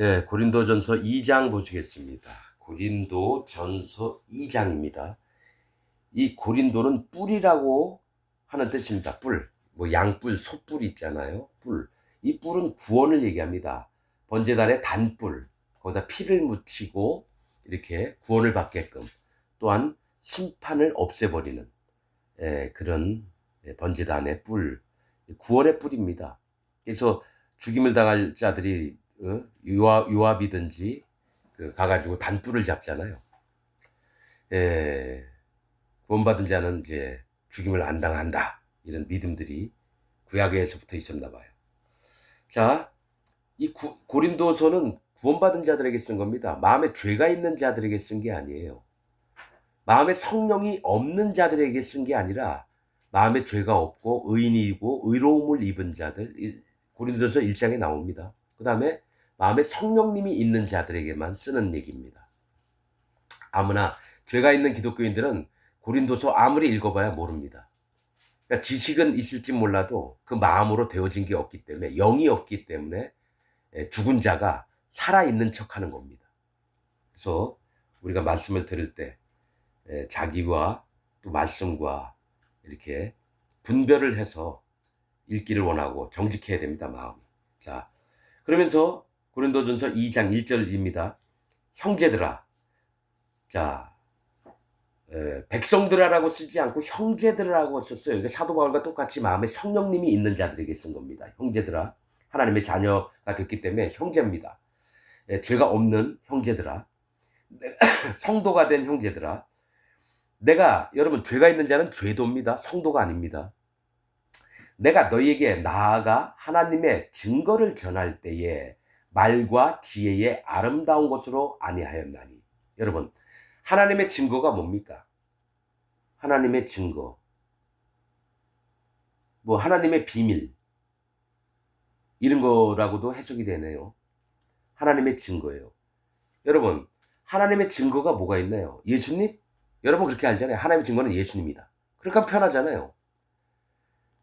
예, 고린도전서 2장 보시겠습니다. 고린도전서 2장입니다. 이 고린도는 뿔이라고 하는 뜻입니다. 뿔. 뭐 양뿔, 소뿔 있잖아요. 뿔. 이 뿔은 구원을 얘기합니다. 번제단의 단뿔. 거기다 피를 묻히고 이렇게 구원을 받게끔. 또한 심판을 없애버리는 그런 번제단의 뿔. 구원의 뿔입니다. 그래서 죽임을 당할 자들이 요압이든지 가가지고 단뿔을 잡잖아요. 구원받은 자는 이제 죽임을 안 당한다. 이런 믿음들이 구약에서부터 있었나 봐요. 자, 이 고린도서는 구원받은 자들에게 쓴 겁니다. 마음에 죄가 있는 자들에게 쓴 게 아니에요. 마음에 성령이 없는 자들에게 쓴 게 아니라 마음에 죄가 없고 의인이고 의로움을 입은 자들, 고린도서 1장에 나옵니다. 그 다음에 마음에 성령님이 있는 자들에게만 쓰는 얘기입니다. 아무나 죄가 있는 기독교인들은 고린도서 아무리 읽어봐야 모릅니다. 그러니까 지식은 있을지 몰라도 그 마음으로 되어진 게 없기 때문에, 영이 없기 때문에 죽은 자가 살아있는 척하는 겁니다. 그래서 우리가 말씀을 들을 때 자기와 또 말씀과 이렇게 분별을 해서 읽기를 원하고 정직해야 됩니다, 마음이. 자, 그러면서 고린도전서 2장 1절입니다. 형제들아. 자, 백성들아라고 쓰지 않고 형제들아라고 썼어요. 이게 사도 바울과 똑같이 마음에 성령님이 있는 자들에게 쓴 겁니다. 형제들아. 하나님의 자녀가 됐기 때문에 형제입니다. 죄가 없는 형제들아. 성도가 된 형제들아. 내가, 여러분, 죄가 있는 자는 죄도입니다. 성도가 아닙니다. 내가 너희에게 나아가 하나님의 증거를 전할 때에 말과 지혜의 아름다운 것으로 아니하였나니. 여러분, 하나님의 증거가 뭡니까? 하나님의 증거. 뭐 하나님의 비밀. 이런 거라고도 해석이 되네요. 하나님의 증거예요. 여러분, 하나님의 증거가 뭐가 있나요? 예수님? 여러분 그렇게 알잖아요. 하나님의 증거는 예수님이다. 그러니까 편하잖아요.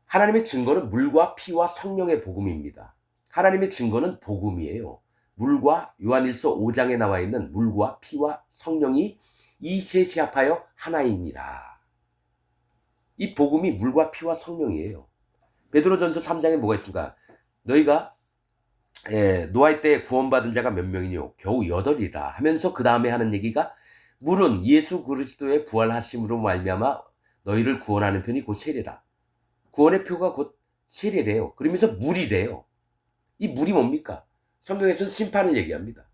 하나님의 증거는 물과 피와 성령의 복음입니다. 하나님의 증거는 복음이에요. 물과 요한일서 5장에 나와 있는 물과 피와 성령이 이 셋이 합하여 하나이니라. 이 복음이 물과 피와 성령이에요. 베드로전서 3장에 뭐가 있습니까? 너희가 노아의 때에 구원받은 자가 몇 명이뇨? 겨우 8이라 하면서 그 다음에 하는 얘기가 물은 예수 그리스도의 부활하심으로 말미암아 너희를 구원하는 편이 곧 세례라. 구원의 표가 곧 세례래요. 그러면서 물이래요. 이 물이 뭡니까? 성경에서는 심판을 얘기합니다.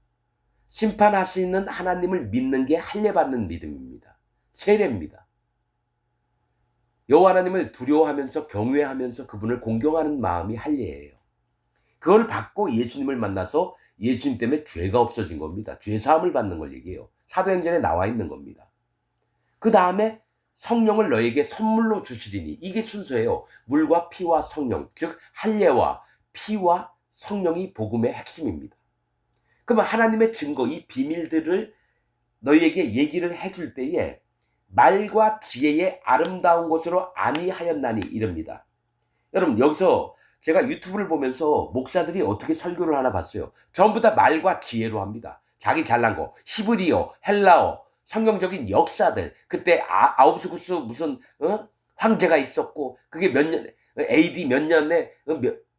심판하시는 하나님을 믿는 게 할례받는 믿음입니다. 세례입니다. 여호와 하나님을 두려워하면서 경외하면서 그분을 공경하는 마음이 할례예요. 그걸 받고 예수님을 만나서 예수님 때문에 죄가 없어진 겁니다. 죄사함을 받는 걸 얘기해요. 사도행전에 나와 있는 겁니다. 그 다음에 성령을 너에게 선물로 주시리니. 이게 순서예요. 물과 피와 성령, 즉 할례와 피와 성령이 복음의 핵심입니다. 그러면 하나님의 증거, 이 비밀들을 너희에게 얘기를 해줄 때에 말과 지혜의 아름다운 것으로 아니하였나니 이럽니다. 여러분, 여기서 제가 유튜브를 보면서 목사들이 어떻게 설교를 하나 봤어요. 전부 다 말과 지혜로 합니다. 자기 잘난 거, 히브리어, 헬라어, 성경적인 역사들. 그때 아우구스투스 무슨 황제가 있었고, 그게 몇 년, AD 몇 년에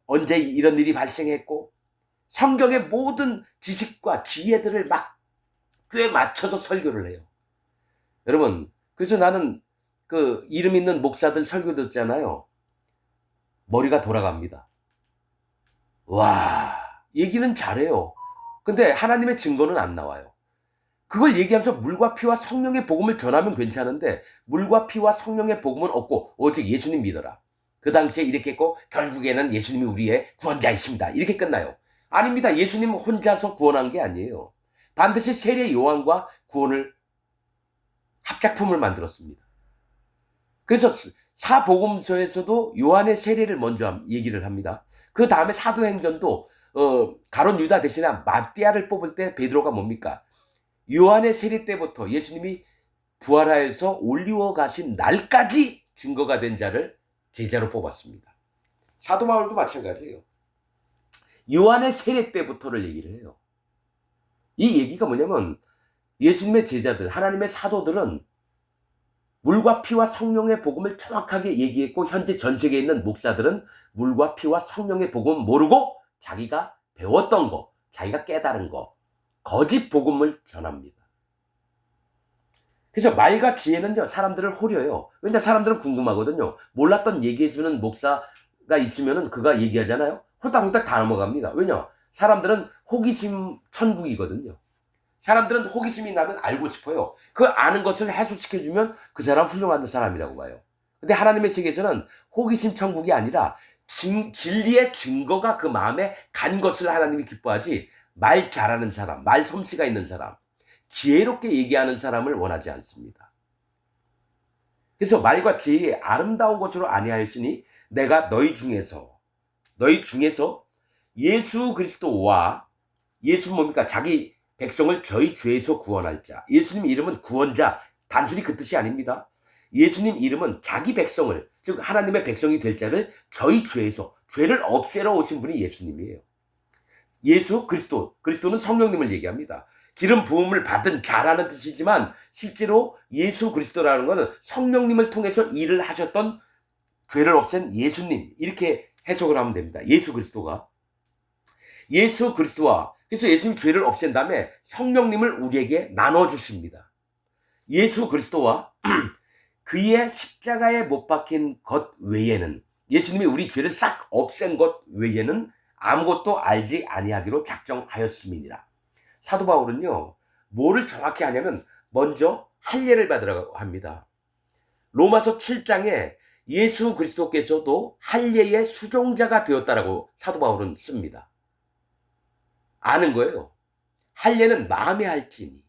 언제 이런 일이 발생했고, 성경의 모든 지식과 지혜들을 막 꽤 맞춰서 설교를 해요. 여러분, 그래서 나는 그 이름 있는 목사들 설교 듣잖아요. 머리가 돌아갑니다. 와, 얘기는 잘해요. 근데 하나님의 증거는 안 나와요. 그걸 얘기하면서 물과 피와 성령의 복음을 전하면 괜찮은데 물과 피와 성령의 복음은 없고 오직 예수님 믿어라. 그 당시에 이렇게 했고 결국에는 예수님이 우리의 구원자이십니다. 이렇게 끝나요. 아닙니다. 예수님 혼자서 구원한 게 아니에요. 반드시 세례 요한과 구원을 합작품을 만들었습니다. 그래서 사복음서에서도 요한의 세례를 먼저 얘기를 합니다. 그 다음에 사도행전도 가룟 유다 대신에 마띠아를 뽑을 때 베드로가 뭡니까? 요한의 세례 때부터 예수님이 부활하여서 올리워 가신 날까지 증거가 된 자를 제자로 뽑았습니다. 사도 바울도 마찬가지예요. 요한의 세례 때부터를 얘기를 해요. 이 얘기가 뭐냐면 예수님의 제자들, 하나님의 사도들은 물과 피와 성령의 복음을 정확하게 얘기했고, 현재 전 세계에 있는 목사들은 물과 피와 성령의 복음을 모르고 자기가 배웠던 거, 자기가 깨달은 거, 거짓 복음을 전합니다. 그래서 말과 지혜는요, 사람들을 호려요. 왜냐하면 사람들은 궁금하거든요. 몰랐던 얘기해주는 목사가 있으면은 그가 얘기하잖아요. 홀딱홀딱 다 넘어갑니다. 왜냐? 사람들은 호기심 천국이거든요. 사람들은 호기심이 나면 알고 싶어요. 그 아는 것을 해소시켜주면 그 사람 훌륭한 사람이라고 봐요. 근데 하나님의 세계에서는 호기심 천국이 아니라 진리의 증거가 그 마음에 간 것을 하나님이 기뻐하지, 말 잘하는 사람, 말 솜씨가 있는 사람, 지혜롭게 얘기하는 사람을 원하지 않습니다. 그래서 말과 지혜의 아름다운 것으로 아니하였으니 내가 너희 중에서 예수 그리스도와, 예수 뭡니까? 자기 백성을 저희 죄에서 구원할 자. 예수님 이름은 구원자, 단순히 그 뜻이 아닙니다. 예수님 이름은 자기 백성을, 즉 하나님의 백성이 될 자를 저희 죄에서, 죄를 없애러 오신 분이 예수님이에요. 예수 그리스도는 성령님을 얘기합니다. 기름 부음을 받은 자라는 뜻이지만 실제로 예수 그리스도라는 것은 성령님을 통해서 일을 하셨던, 죄를 없앤 예수님, 이렇게 해석을 하면 됩니다. 예수 그리스도와, 그래서 예수님이 죄를 없앤 다음에 성령님을 우리에게 나눠주십니다. 예수 그리스도와 그의 십자가에 못 박힌 것 외에는, 예수님이 우리 죄를 싹 없앤 것 외에는 아무것도 알지 아니하기로 작정하였음이니라. 사도 바울은요, 뭐를 정확히 하냐면 먼저 할례를 받으라고 합니다. 로마서 7장에 예수 그리스도께서도 할례의 수종자가 되었다라고 사도 바울은 씁니다. 아는 거예요. 할례는 마음에 할지니.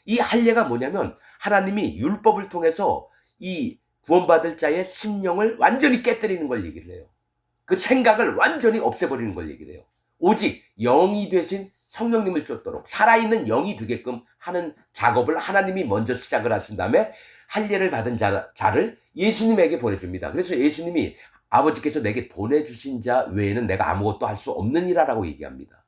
이 할례가 뭐냐면 하나님이 율법을 통해서 이 구원받을 자의 심령을 완전히 깨뜨리는 걸 얘기를 해요. 그 생각을 완전히 없애버리는 걸 얘기를 해요. 오직 영이 되신 성령님을 쫓도록 살아있는 영이 되게끔 하는 작업을 하나님이 먼저 시작을 하신 다음에 할례를 받은 자를 예수님에게 보내줍니다. 그래서 예수님이 아버지께서 내게 보내주신 자 외에는 내가 아무것도 할 수 없느니라라고 얘기합니다.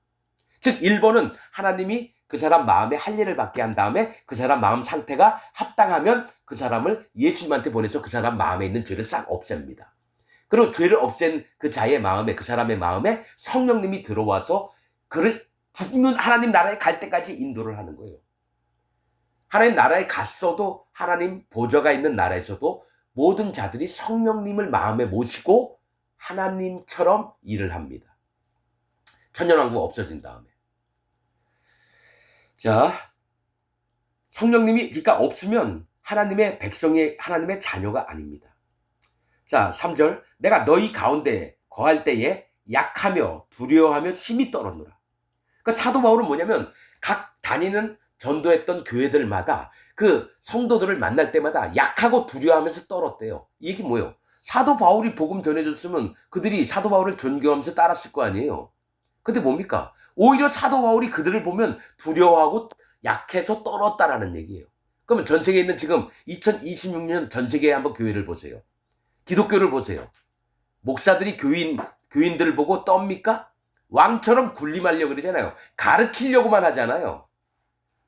즉 1번은 하나님이 그 사람 마음에 할례를 받게 한 다음에 그 사람 마음 상태가 합당하면 그 사람을 예수님한테 보내서 그 사람 마음에 있는 죄를 싹 없앱니다. 그리고 죄를 없앤 그 자의 마음에, 그 사람의 마음에 성령님이 들어와서 그를 죽는 하나님 나라에 갈 때까지 인도를 하는 거예요. 하나님 나라에 갔어도, 하나님 보좌가 있는 나라에서도 모든 자들이 성령님을 마음에 모시고 하나님처럼 일을 합니다. 천년왕국 없어진 다음에. 자, 성령님이 그러니까 없으면 하나님의 백성이 하나님의 자녀가 아닙니다. 자, 3절, 내가 너희 가운데 거할 때에 약하며 두려워하며 심히 떨었노라. 그러니까 사도 바울은 뭐냐면 각 다니는 전도했던 교회들마다 그 성도들을 만날 때마다 약하고 두려워하면서 떨었대요. 이게 뭐예요? 사도 바울이 복음 전해줬으면 그들이 사도 바울을 존경하면서 따랐을 거 아니에요. 근데 뭡니까? 오히려 사도 바울이 그들을 보면 두려워하고 약해서 떨었다라는 얘기예요. 그러면 전 세계에 있는 지금 2026년 전 세계에 한번 교회를 보세요. 기독교를 보세요. 목사들이 교인들을 보고 떱니까? 왕처럼 군림하려고 그러잖아요. 가르치려고만 하잖아요.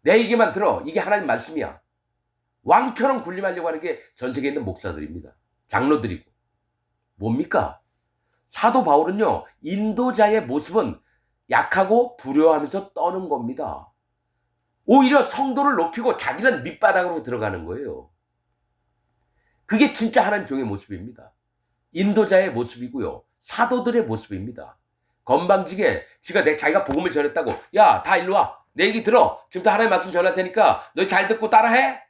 내 얘기만 들어. 이게 하나님 말씀이야. 왕처럼 군림하려고 하는 게 전 세계에 있는 목사들입니다. 장로들이고. 뭡니까? 사도 바울은요, 인도자의 모습은 약하고 두려워하면서 떠는 겁니다. 오히려 성도를 높이고 자기는 밑바닥으로 들어가는 거예요. 그게 진짜 하나님 종의 모습입니다. 인도자의 모습이고요. 사도들의 모습입니다. 건방지게 자기가 복음을 전했다고, 야, 다 일로 와. 내 얘기 들어. 지금부터 하나님 말씀 전할 테니까 너희 잘 듣고 따라해.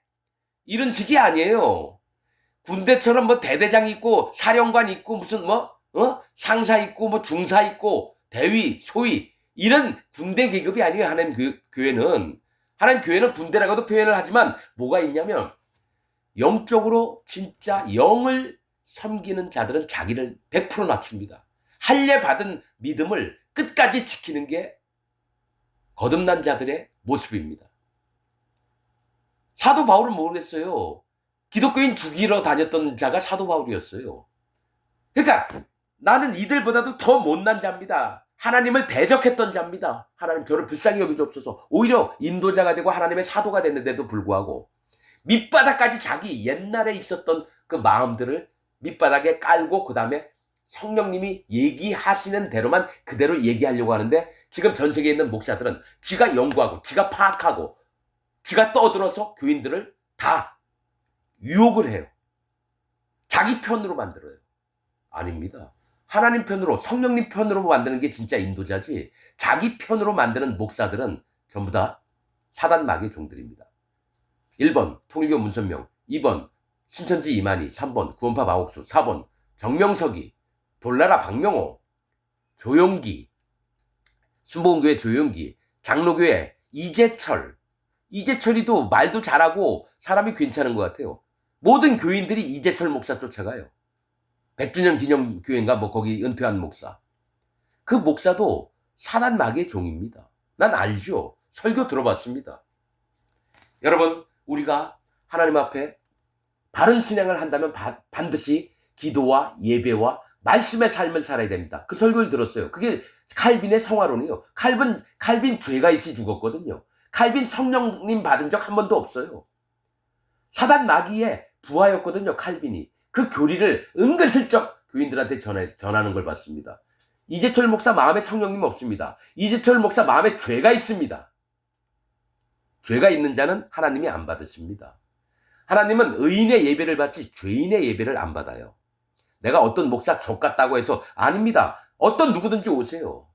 이런 식이 아니에요. 군대처럼 뭐 대대장 있고 사령관 있고 무슨 상사 있고 뭐 중사 있고 대위, 소위, 이런 군대 계급이 아니에요. 하나님 교회는. 하나님 교회는 군대라고도 표현을 하지만 뭐가 있냐면 영적으로 진짜 영을 섬기는 자들은 자기를 100% 낮춥니다. 할례 받은 믿음을 끝까지 지키는 게 거듭난 자들의 모습입니다. 사도 바울은 모르겠어요. 기독교인 죽이러 다녔던 자가 사도 바울이었어요. 그러니까 나는 이들보다도 더 못난 자입니다. 하나님을 대적했던 자입니다. 하나님 저를 불쌍히 여기주옵소서. 오히려 인도자가 되고 하나님의 사도가 됐는데도 불구하고 밑바닥까지 자기 옛날에 있었던 그 마음들을 밑바닥에 깔고 그 다음에 성령님이 얘기하시는 대로만 그대로 얘기하려고 하는데, 지금 전 세계에 있는 목사들은 지가 연구하고 지가 파악하고 지가 떠들어서 교인들을 다 유혹을 해요. 자기 편으로 만들어요. 아닙니다. 하나님 편으로, 성령님 편으로 만드는 게 진짜 인도자지, 자기 편으로 만드는 목사들은 전부 다 사단 마귀의 종들입니다. 1번 통일교 문선명, 2번 신천지 이만희, 3번 구원파 마옥수, 4번 정명석이, 돌나라 박명호, 조용기, 순복음교회 조용기, 장로교회 이재철이도 말도 잘하고 사람이 괜찮은 것 같아요. 모든 교인들이 이재철 목사 쫓아가요. 100주년 기념교회인가 뭐 거기 은퇴한 목사. 그 목사도 사단 마귀의 종입니다. 난 알죠. 설교 들어봤습니다. 여러분, 우리가 하나님 앞에 바른 신앙을 한다면 반드시 기도와 예배와 말씀의 삶을 살아야 됩니다. 그 설교를 들었어요. 그게 칼빈의 성화론이에요. 칼빈 죄가 있이 죽었거든요. 칼빈 성령님 받은 적 한 번도 없어요. 사단 마귀의 부하였거든요, 칼빈이. 그 교리를 은근슬쩍 교인들한테 전하는 걸 봤습니다. 이재철 목사 마음에 성령님 없습니다. 이재철 목사 마음에 죄가 있습니다. 죄가 있는 자는 하나님이 안 받으십니다. 하나님은 의인의 예배를 받지 죄인의 예배를 안 받아요. 내가 어떤 목사 족 같다고 해서 아닙니다. 어떤 누구든지 오세요.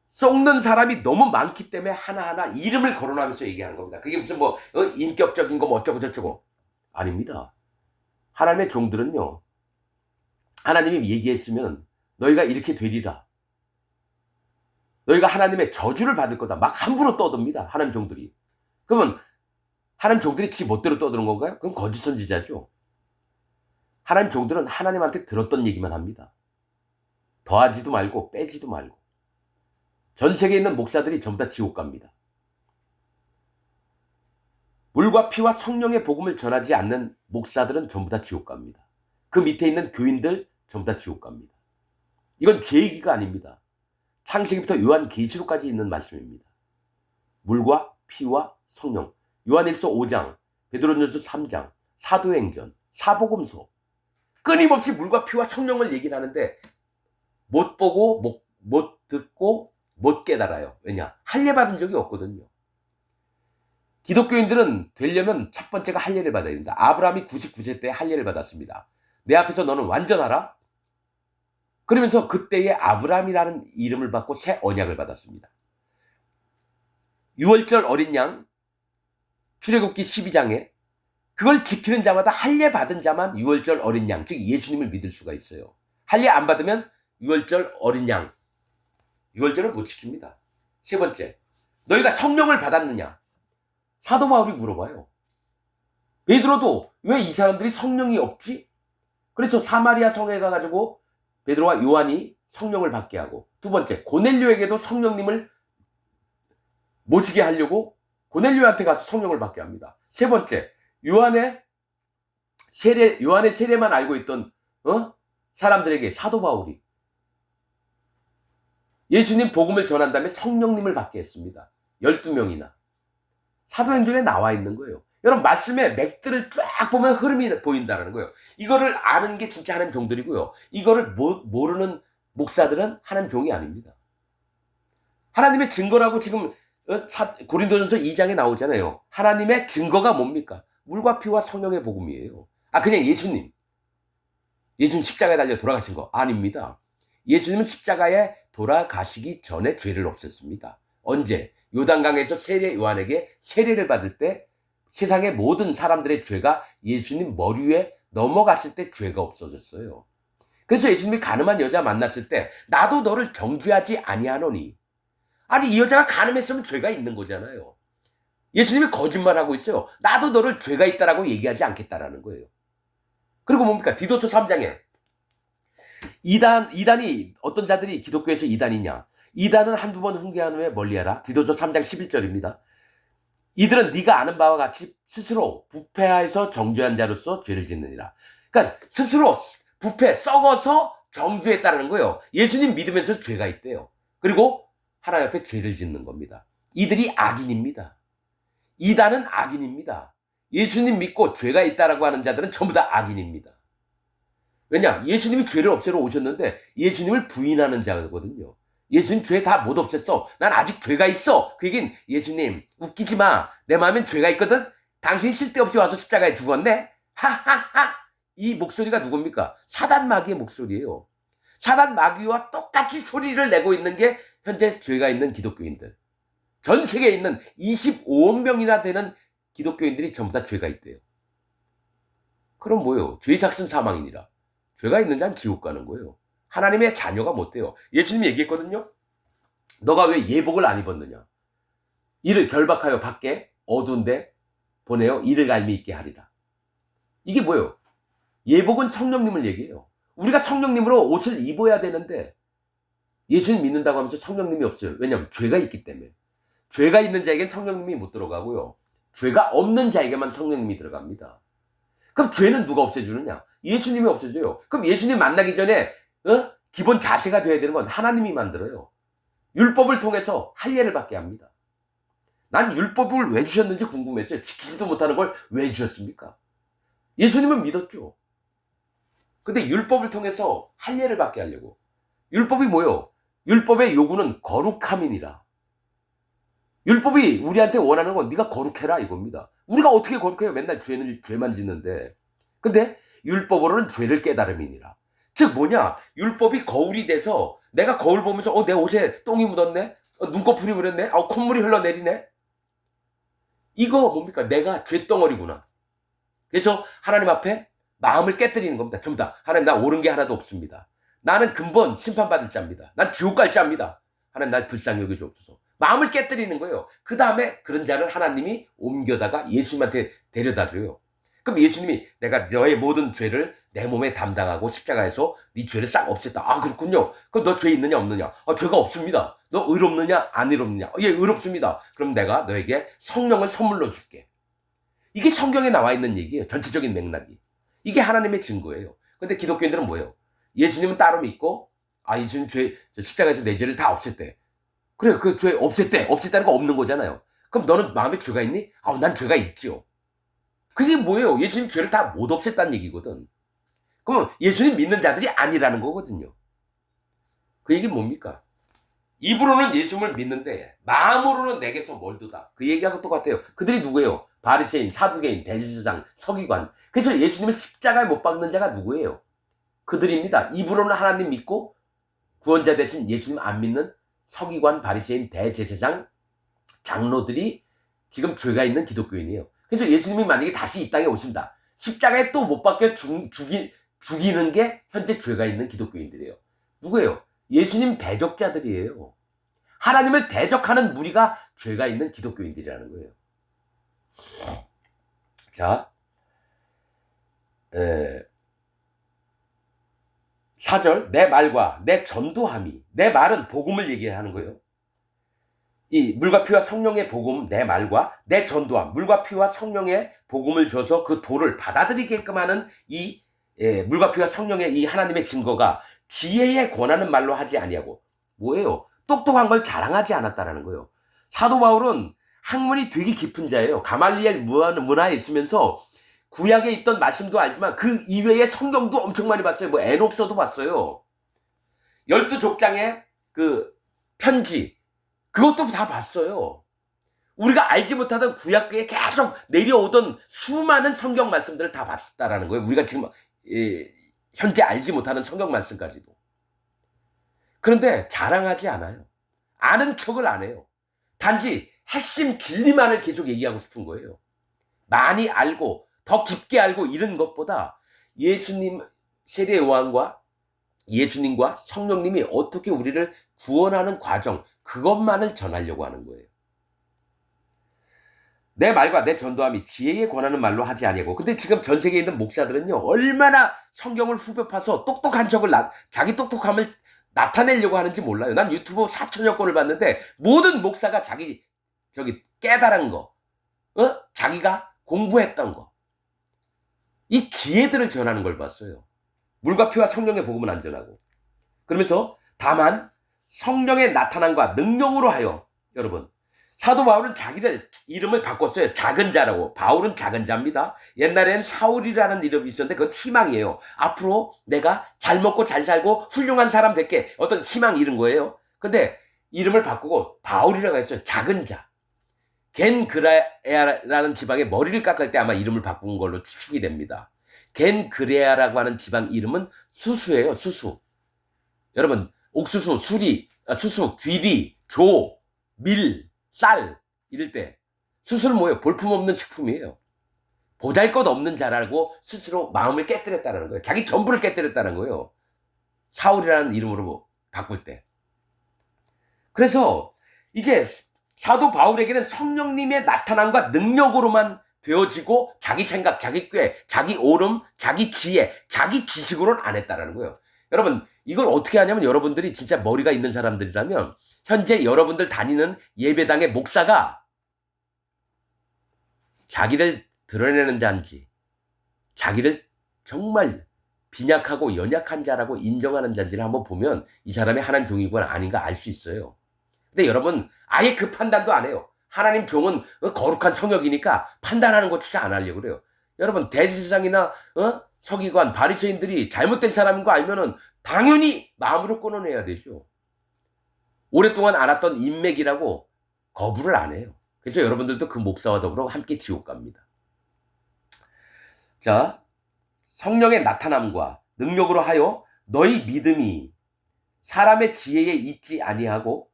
썩는 사람이 너무 많기 때문에 하나하나 이름을 거론하면서 얘기하는 겁니다. 그게 무슨 뭐 인격적인 거 뭐 어쩌고 저쩌고 아닙니다. 하나님의 종들은요, 하나님이 얘기했으면 너희가 이렇게 되리라, 너희가 하나님의 저주를 받을 거다, 막 함부로 떠듭니다. 하나님 종들이. 그러면 하나님 종들이 지 멋대로 떠드는 건가요? 그럼 거짓 선지자죠. 하나님 종들은 하나님한테 들었던 얘기만 합니다. 더하지도 말고 빼지도 말고. 전 세계에 있는 목사들이 전부 다 지옥 갑니다. 물과 피와 성령의 복음을 전하지 않는 목사들은 전부 다 지옥 갑니다. 그 밑에 있는 교인들 전부 다 지옥 갑니다. 이건 제 얘기가 아닙니다. 창세기부터 요한계시록까지 있는 말씀입니다. 물과 피와 성령. 요한일서 5장, 베드로전서 3장, 사도행전, 사복음서. 끊임없이 물과 피와 성령을 얘기를 하는데 못 보고 못 듣고 못 깨달아요. 왜냐? 할례 받은 적이 없거든요. 기독교인들은 되려면 첫 번째가 할례를 받아야 됩니다. 아브라함이 99세 때 할례를 받았습니다. 내 앞에서 너는 완전하라. 그러면서 그때의 아브라함이라는 이름을 받고 새 언약을 받았습니다. 6월절 어린 양, 출애굽기 12장에 그걸 지키는 자마다 할례 받은 자만 6월절 어린 양, 즉 예수님을 믿을 수가 있어요. 할례 안 받으면 6월절 어린 양, 6월절을 못 지킵니다. 세 번째, 너희가 성령을 받았느냐? 사도 바울이 물어봐요. 베드로도 왜 이 사람들이 성령이 없지? 그래서 사마리아 성에 가가지고 베드로와 요한이 성령을 받게 하고, 두 번째, 고넬료에게도 성령님을 모시게 하려고 고넬료한테 가서 성령을 받게 합니다. 세 번째, 요한의 세례만 알고 있던 사람들에게 사도 바울이 예수님 복음을 전한 다음에 성령님을 받게 했습니다. 12명이나. 사도행전에 나와 있는 거예요. 여러분, 말씀의 맥들을 쫙 보면 흐름이 보인다는 거예요. 이거를 아는 게 진짜 하나님 종들이고요. 이거를 모르는 목사들은 하나님 종이 아닙니다. 하나님의 증거라고 지금 고린도전서 2장에 나오잖아요. 하나님의 증거가 뭡니까? 물과 피와 성령의 복음이에요. 그냥 예수님 십자가에 달려 돌아가신 거 아닙니다. 예수님은 십자가에 돌아가시기 전에 죄를 없앴습니다. 언제? 요단강에서 요한에게 세례를 받을 때 세상의 모든 사람들의 죄가 예수님 머리 위에 넘어갔을 때 죄가 없어졌어요. 그래서 예수님이 가늠한 여자 만났을 때 나도 너를 정죄하지 아니하노니. 아니, 이 여자가 가늠했으면 죄가 있는 거잖아요. 예수님이 거짓말하고 있어요. 나도 너를 죄가 있다라고 얘기하지 않겠다라는 거예요. 그리고 뭡니까? 디도서 3장에 이단이, 어떤 자들이 기독교에서 이단이냐? 이단은 한두 번 훈계한 후에 멀리하라. 디도서 3장 11절입니다. 이들은 네가 아는 바와 같이 스스로 부패하여서 정죄한 자로서 죄를 짓느니라. 그러니까 스스로 부패, 썩어서 정죄했다는 거예요. 예수님 믿으면서 죄가 있대요. 그리고 하나님 앞에 죄를 짓는 겁니다. 이들이 악인입니다. 이단은 악인입니다. 예수님 믿고 죄가 있다라고 하는 자들은 전부 다 악인입니다. 왜냐? 예수님이 죄를 없애러 오셨는데 예수님을 부인하는 자거든요. 예수님 죄 다 못 없앴어. 난 아직 죄가 있어. 그 얘기는 예수님 웃기지 마. 내 마음엔 죄가 있거든. 당신이 쓸데없이 와서 십자가에 죽었네. 하하하. 이 목소리가 누굽니까? 사단 마귀의 목소리예요. 사단 마귀와 똑같이 소리를 내고 있는 게 현재 죄가 있는 기독교인들. 전 세계에 있는 25억 명이나 되는 기독교인들이 전부 다 죄가 있대요. 그럼 뭐예요? 죄 삭슨 사망이니라. 죄가 있는 자는 지옥 가는 거예요. 하나님의 자녀가 못 돼요. 예수님이 얘기했거든요. 너가 왜 예복을 안 입었느냐? 이를 결박하여 밖에 어두운데 보내어 이를 갈미 있게 하리라. 이게 뭐예요? 예복은 성령님을 얘기해요. 우리가 성령님으로 옷을 입어야 되는데 예수님 믿는다고 하면서 성령님이 없어요. 왜냐하면 죄가 있기 때문에. 죄가 있는 자에겐 성령님이 못 들어가고요. 죄가 없는 자에게만 성령님이 들어갑니다. 그럼 죄는 누가 없애주느냐? 예수님이 없애줘요. 그럼 예수님 만나기 전에 기본 자세가 돼야 되는 건 하나님이 만들어요. 율법을 통해서 할례를 받게 합니다. 난 율법을 왜 주셨는지 궁금했어요. 지키지도 못하는 걸 왜 주셨습니까? 예수님은 믿었죠. 근데 율법을 통해서 할례를 받게 하려고. 율법이 뭐예요? 율법의 요구는 거룩함이니라. 율법이 우리한테 원하는 건 네가 거룩해라 이겁니다. 우리가 어떻게 거룩해요? 맨날 죄만 짓는데. 근데 율법으로는 죄를 깨달음이니라. 즉 뭐냐? 율법이 거울이 돼서 내가 거울 보면서 내 옷에 똥이 묻었네? 눈꺼풀이 묻었네? 콧물이 흘러내리네? 이거 뭡니까? 내가 죄덩어리구나. 그래서 하나님 앞에 마음을 깨뜨리는 겁니다. 전부 다. 하나님 나 옳은 게 하나도 없습니다. 나는 근본 심판받을 자입니다. 난 지옥 갈 자입니다. 하나님 날 불쌍히 여겨주옵소서. 마음을 깨뜨리는 거예요. 그 다음에 그런 자를 하나님이 옮겨다가 예수님한테 데려다줘요. 그럼 예수님이 내가 너의 모든 죄를 내 몸에 담당하고 십자가에서 네 죄를 싹 없앴다. 그렇군요. 그럼 너 죄 있느냐 없느냐? 죄가 없습니다. 너 의롭느냐 안 의롭느냐? 예, 의롭습니다. 그럼 내가 너에게 성령을 선물로 줄게. 이게 성경에 나와 있는 얘기예요. 전체적인 맥락이. 이게 하나님의 증거예요. 근데 기독교인들은 뭐예요? 예수님은 따로 믿고 예수님 십자가에서 내 죄를 다 없앴대. 그래, 그 죄 없앴대. 없앴다는 거 없는 거잖아요. 그럼 너는 마음에 죄가 있니? 난 죄가 있지요. 그게 뭐예요? 예수님 죄를 다 못 없앴다는 얘기거든. 그럼 예수님 믿는 자들이 아니라는 거거든요. 그 얘기는 뭡니까? 입으로는 예수님을 믿는데 마음으로는 내게서 멀도다. 그 얘기하고 똑같아요. 그들이 누구예요? 바리새인, 사두개인, 대제사장, 서기관. 그래서 예수님을 십자가에 못 박는 자가 누구예요? 그들입니다. 입으로는 하나님 믿고 구원자 대신 예수님 안 믿는 서기관, 바리새인, 대제사장, 장로들이 지금 죄가 있는 기독교인이에요. 그래서 예수님이 만약에 다시 이 땅에 오신다. 십자가에 또 못 박혀 죽이는 게 현재 죄가 있는 기독교인들이에요. 누구예요? 예수님 대적자들이에요. 하나님을 대적하는 무리가 죄가 있는 기독교인들이라는 거예요. 자, 4절 내 말과 내 전도함이, 내 말은 복음을 얘기하는 거예요. 이 물과 피와 성령의 복음, 내 말과 내 전도함, 물과 피와 성령의 복음을 줘서 그 도를 받아들이게끔 하는 이 물과 피와 성령의 이 하나님의 증거가 지혜에 권하는 말로 하지 아니하고 뭐예요? 똑똑한 걸 자랑하지 않았다라는 거예요. 사도 바울은 학문이 되게 깊은 자예요. 가말리엘 문화에 있으면서 구약에 있던 말씀도 알지만 그 이외의 성경도 엄청 많이 봤어요. 뭐 에녹서도 봤어요. 12족장의 그 편지, 그것도 다 봤어요. 우리가 알지 못하던 구약에 계속 내려오던 수많은 성경 말씀들을 다 봤다라는 거예요. 우리가 지금 현재 알지 못하는 성경 말씀까지도. 그런데 자랑하지 않아요. 아는 척을 안 해요. 단지 핵심 진리만을 계속 얘기하고 싶은 거예요. 많이 알고 더 깊게 알고 이런 것보다 예수님 세례 요한과 예수님과 성령님이 어떻게 우리를 구원하는 과정, 그것만을 전하려고 하는 거예요. 내 말과 내 전도함이 지혜에 권하는 말로 하지 아니하고. 근데 지금 전 세계에 있는 목사들은요, 얼마나 성경을 후벼 파서 똑똑한 척을 자기 똑똑함을 나타내려고 하는지 몰라요. 난 유튜브 4천여 건을 봤는데 모든 목사가 자기 깨달은 거, 자기가 공부했던 거, 이 지혜들을 전하는 걸 봤어요. 물과 피와 성령의 복음은 안전하고. 그러면서 다만 성령의 나타남과 능력으로 하여, 여러분, 사도 바울은 자기를 이름을 바꿨어요. 작은 자라고. 바울은 작은 자입니다. 옛날엔 사울이라는 이름이 있었는데 그건 희망이에요. 앞으로 내가 잘 먹고 잘 살고 훌륭한 사람 될게, 어떤 희망 잃은 거예요. 근데 이름을 바꾸고 바울이라고 했어요. 작은 자. 겐그레아라는 지방의 머리를 깎을 때 아마 이름을 바꾼 걸로 추측이 됩니다. 겐그레아라고 하는 지방 이름은 수수예요. 수수. 여러분, 옥수수, 수수, 귀리, 조, 밀, 쌀 이럴 때 수수는 뭐예요? 볼품없는 식품이에요. 보잘것없는 자라고 스스로 마음을 깨뜨렸다는 거예요. 자기 전부를 깨뜨렸다는 거예요. 사울이라는 이름으로 바꿀 때. 그래서 이게 사도 바울에게는 성령님의 나타남과 능력으로만 되어지고 자기 생각, 자기 꾀, 자기 오름, 자기 지혜, 자기 지식으로는 안 했다라는 거예요. 여러분, 이걸 어떻게 하냐면 여러분들이 진짜 머리가 있는 사람들이라면 현재 여러분들 다니는 예배당의 목사가 자기를 드러내는 자인지, 자기를 정말 빈약하고 연약한 자라고 인정하는 자인지를 한번 보면 이 사람이 하나님 종이건 아닌가 알 수 있어요. 근데 여러분, 아예 그 판단도 안 해요. 하나님 종은 거룩한 성역이니까 판단하는 것조차 안 하려고 그래요. 여러분, 대제사장이나 서기관, 바리새인들이 잘못된 사람인 거 알면은 당연히 마음으로 끊어내야 되죠. 오랫동안 알았던 인맥이라고 거부를 안 해요. 그래서 여러분들도 그 목사와 더불어 함께 지옥 갑니다. 자, 성령의 나타남과 능력으로 하여 너희 믿음이 사람의 지혜에 있지 아니하고,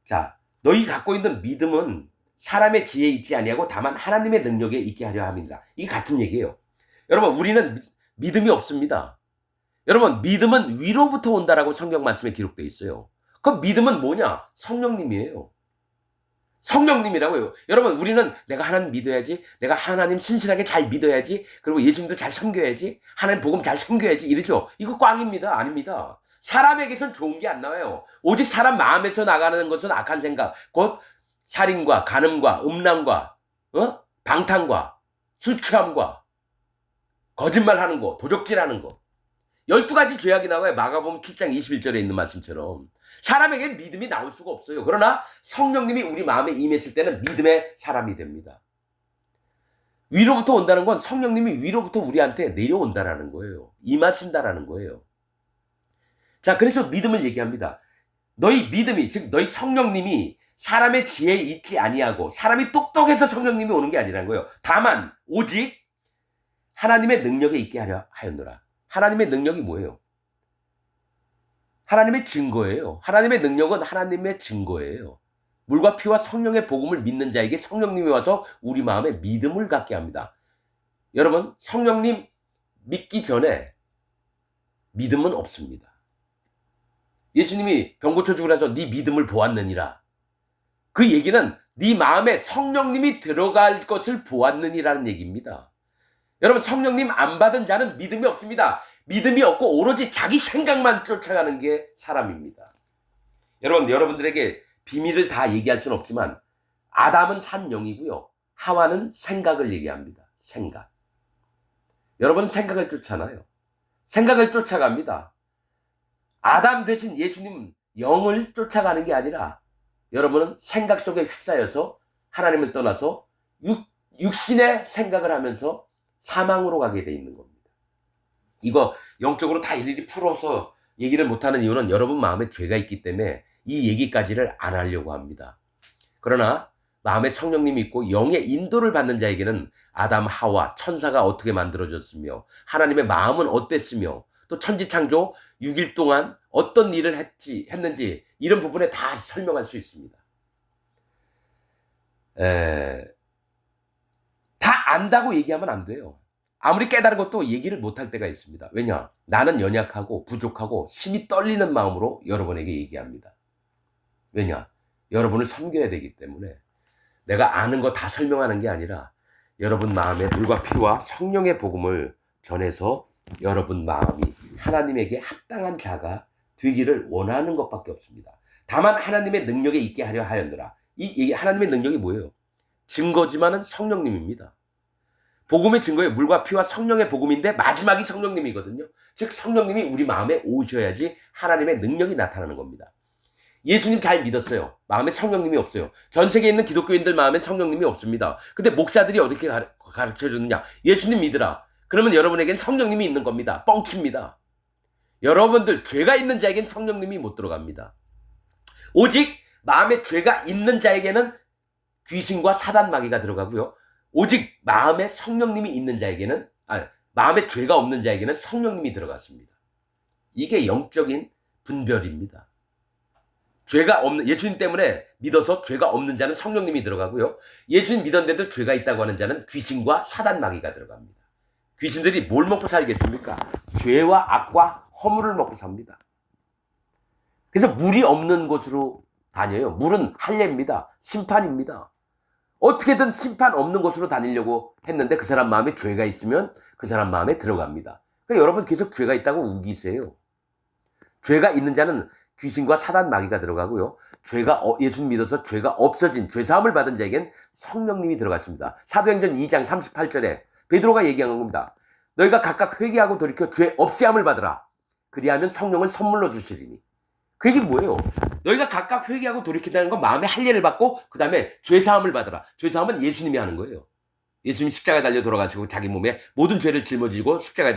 자, 너희 갖고 있는 믿음은 사람의 지혜에 있지 아니하고 다만 하나님의 능력에 있게 하려 함이니라. 이게 같은 얘기예요. 여러분, 우리는 믿음이 없습니다. 여러분, 믿음은 위로부터 온다라고 성경 말씀에 기록되어 있어요. 그럼 믿음은 뭐냐? 성령님이에요. 성령님이라고요. 여러분, 우리는 내가 하나님 믿어야지, 내가 하나님 신실하게 잘 믿어야지, 그리고 예수님도 잘 섬겨야지, 하나님 복음 잘 섬겨야지 이러죠. 이거 꽝입니다. 아닙니다. 사람에게선 좋은 게 안 나와요. 오직 사람 마음에서 나가는 것은 악한 생각, 곧 살인과 간음과 음란과 방탕과 술 취함과 거짓말하는 거, 도적질하는 거, 12가지 죄악이 나와요. 마가복음 7장 21절에 있는 말씀처럼. 사람에게 믿음이 나올 수가 없어요. 그러나 성령님이 우리 마음에 임했을 때는 믿음의 사람이 됩니다. 위로부터 온다는 건 성령님이 위로부터 우리한테 내려온다라는 거예요. 임하신다라는 거예요. 자, 그래서 믿음을 얘기합니다. 너희 믿음이, 즉 너희 성령님이 사람의 지혜에 있지 아니하고, 사람이 똑똑해서 성령님이 오는 게 아니라는 거예요. 다만 오직 하나님의 능력에 있게 하려 하였노라. 하나님의 능력이 뭐예요? 하나님의 증거예요. 하나님의 능력은 하나님의 증거예요. 물과 피와 성령의 복음을 믿는 자에게 성령님이 와서 우리 마음에 믿음을 갖게 합니다. 여러분, 성령님 믿기 전에 믿음은 없습니다. 예수님이 병 고쳐주고 나서 네 믿음을 보았느니라. 그 얘기는 네 마음에 성령님이 들어갈 것을 보았느니라는 얘기입니다. 여러분, 성령님 안 받은 자는 믿음이 없습니다. 믿음이 없고 오로지 자기 생각만 쫓아가는 게 사람입니다. 여러분, 여러분들에게 비밀을 다 얘기할 수는 없지만 아담은 산 영이고요, 하와는 생각을 얘기합니다. 생각. 여러분, 생각을 쫓아나요. 생각을 쫓아갑니다. 아담 대신 예수님 영을 쫓아가는 게 아니라 여러분은 생각 속에 휩싸여서 하나님을 떠나서 육신의 생각을 하면서 사망으로 가게 돼 있는 겁니다. 이거 영적으로 다 일일이 풀어서 얘기를 못하는 이유는 여러분 마음에 죄가 있기 때문에 이 얘기까지를 안 하려고 합니다. 그러나 마음에 성령님이 있고 영의 인도를 받는 자에게는 아담, 하와, 천사가 어떻게 만들어졌으며 하나님의 마음은 어땠으며 또 천지창조 6일 동안 어떤 일을 했는지 이런 부분에 다 설명할 수 있습니다. 다 안다고 얘기하면 안 돼요. 아무리 깨달은 것도 얘기를 못할 때가 있습니다. 왜냐? 나는 연약하고 부족하고 심히 떨리는 마음으로 여러분에게 얘기합니다. 왜냐? 여러분을 섬겨야 되기 때문에 내가 아는 거 다 설명하는 게 아니라 여러분 마음에 물과 피와 성령의 복음을 전해서 여러분 마음이 하나님에게 합당한 자가 되기를 원하는 것밖에 없습니다. 다만 하나님의 능력에 있게 하려 하였느라. 이 하나님의 능력이 뭐예요? 증거지만은 성령님입니다. 복음의 증거에 물과 피와 성령의 복음인데 마지막이 성령님이거든요. 즉 성령님이 우리 마음에 오셔야지 하나님의 능력이 나타나는 겁니다. 예수님 잘 믿었어요. 마음에 성령님이 없어요. 전 세계에 있는 기독교인들 마음에 성령님이 없습니다. 근데 목사들이 어떻게 가르쳐주느냐. 예수님 믿으라. 그러면 여러분에겐 성령님이 있는 겁니다. 뻥칩니다. 여러분들 죄가 있는 자에겐 성령님이 못 들어갑니다. 오직 마음에 죄가 있는 자에게는 귀신과 사단 마귀가 들어가고요. 오직 마음에 성령님이 있는 자에게는 마음에 죄가 없는 자에게는 성령님이 들어갔습니다. 이게 영적인 분별입니다. 죄가 없는 예수님 때문에 믿어서 죄가 없는 자는 성령님이 들어가고요. 예수님 믿었는데도 죄가 있다고 하는 자는 귀신과 사단 마귀가 들어갑니다. 귀신들이 뭘 먹고 살겠습니까? 죄와 악과 허물을 먹고 삽니다. 그래서 물이 없는 곳으로 다녀요. 물은 할례입니다. 심판입니다. 어떻게든 심판 없는 곳으로 다니려고 했는데 그 사람 마음에 죄가 있으면 그 사람 마음에 들어갑니다. 그러니까 여러분 계속 죄가 있다고 우기세요. 죄가 있는 자는 귀신과 사단 마귀가 들어가고요. 예수님 믿어서 죄가 없어진 죄사함을 받은 자에겐 성령님이 들어갔습니다. 사도행전 2장 38절에 베드로가 얘기한 겁니다. 너희가 각각 회개하고 돌이켜 죄 없애함을 받으라. 그리하면 성령을 선물로 주시리니. 그 얘기 뭐예요? 너희가 각각 회개하고 돌이킨다는 건 마음의 할례를 받고 그 다음에 죄사함을 받으라. 죄사함은 예수님이 하는 거예요. 예수님이 십자가에 달려 돌아가시고 자기 몸에 모든 죄를 짊어지고 십자가에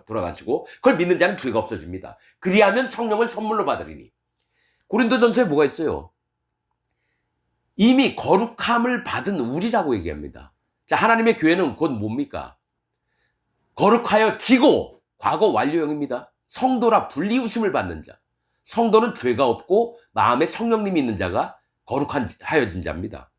돌아가시고 그걸 믿는 자는 죄가 없어집니다. 그리하면 성령을 선물로 받으리니. 고린도전서에 뭐가 있어요? 이미 거룩함을 받은 우리라고 얘기합니다. 자, 하나님의 교회는 곧 뭡니까? 거룩하여 지고 과거 완료형입니다. 성도라 불리우심을 받는 자. 성도는 죄가 없고 마음에 성령님이 있는 자가 거룩하여진 자입니다.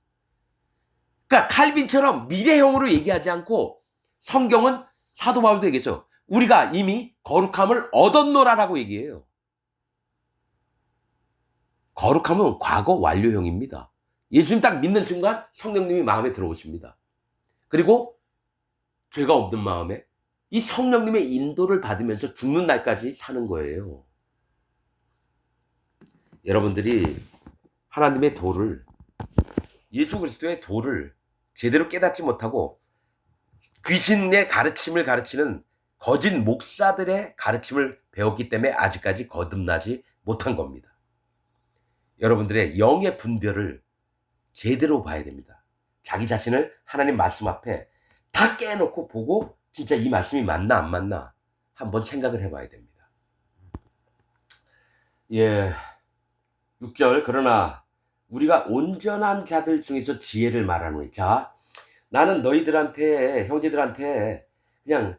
그러니까 칼빈처럼 미래형으로 얘기하지 않고 성경은 사도 바울도 얘기했어요. 우리가 이미 거룩함을 얻었노라라고 얘기해요. 거룩함은 과거 완료형입니다. 예수님 딱 믿는 순간 성령님이 마음에 들어오십니다. 그리고 죄가 없는 마음에 이 성령님의 인도를 받으면서 죽는 날까지 사는 거예요. 여러분들이 하나님의 도를, 예수 그리스도의 도를 제대로 깨닫지 못하고 귀신의 가르침을 가르치는 거짓 목사들의 가르침을 배웠기 때문에 아직까지 거듭나지 못한 겁니다. 여러분들의 영의 분별을 제대로 봐야 됩니다. 자기 자신을 하나님 말씀 앞에 다 깨놓고 보고 진짜 이 말씀이 맞나 안 맞나 한번 생각을 해봐야 됩니다. 예, 6절 그러나 우리가 온전한 자들 중에서 지혜를 말하노니. 자, 나는 너희들한테 형제들한테 그냥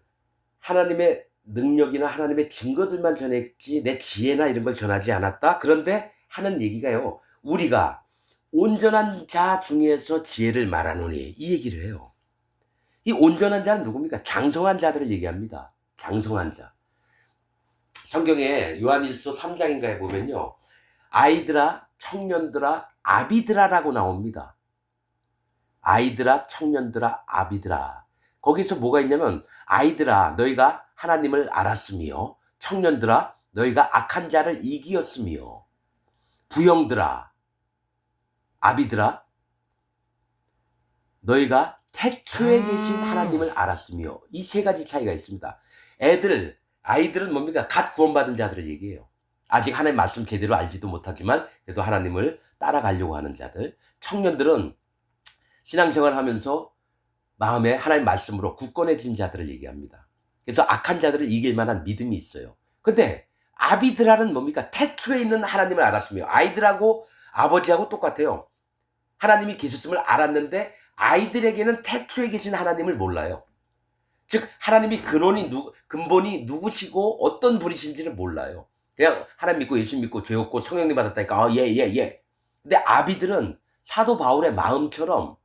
하나님의 능력이나 하나님의 증거들만 전했지 내 지혜나 이런 걸 전하지 않았다. 그런데 하는 얘기가요. 우리가 온전한 자 중에서 지혜를 말하노니 이 얘기를 해요. 이 온전한 자는 누굽니까? 장성한 자들을 얘기합니다. 장성한 자. 성경에 요한일서 3장인가에 보면요. 아이들아, 청년들아, 아비들아라고 나옵니다. 아이들아, 청년들아, 아비들아. 거기서 뭐가 있냐면 아이들아, 너희가 하나님을 알았으며 청년들아, 너희가 악한 자를 이기었으며 부형들아, 아비들아, 너희가 태초에 계신 하나님을 알았으며. 이 세 가지 차이가 있습니다. 아이들은 뭡니까? 갓 구원받은 자들을 얘기해요. 아직 하나님 말씀 제대로 알지도 못하지만 그래도 하나님을 따라가려고 하는 자들. 청년들은 신앙생활 하면서 마음에 하나님 말씀으로 굳건해진 자들을 얘기합니다. 그래서 악한 자들을 이길 만한 믿음이 있어요. 근데 아비들아는 뭡니까? 태초에 있는 하나님을 알았으며. 아이들하고 아버지하고 똑같아요. 하나님이 계셨음을 알았는데 아이들에게는 태초에 계신 하나님을 몰라요. 즉 하나님이 근본이 누구시고 어떤 분이신지를 몰라요. 그냥 하나님 믿고 예수 믿고 죄 없고 성령님 받았다니까 예. 근데 아비들은 사도 바울의 마음처럼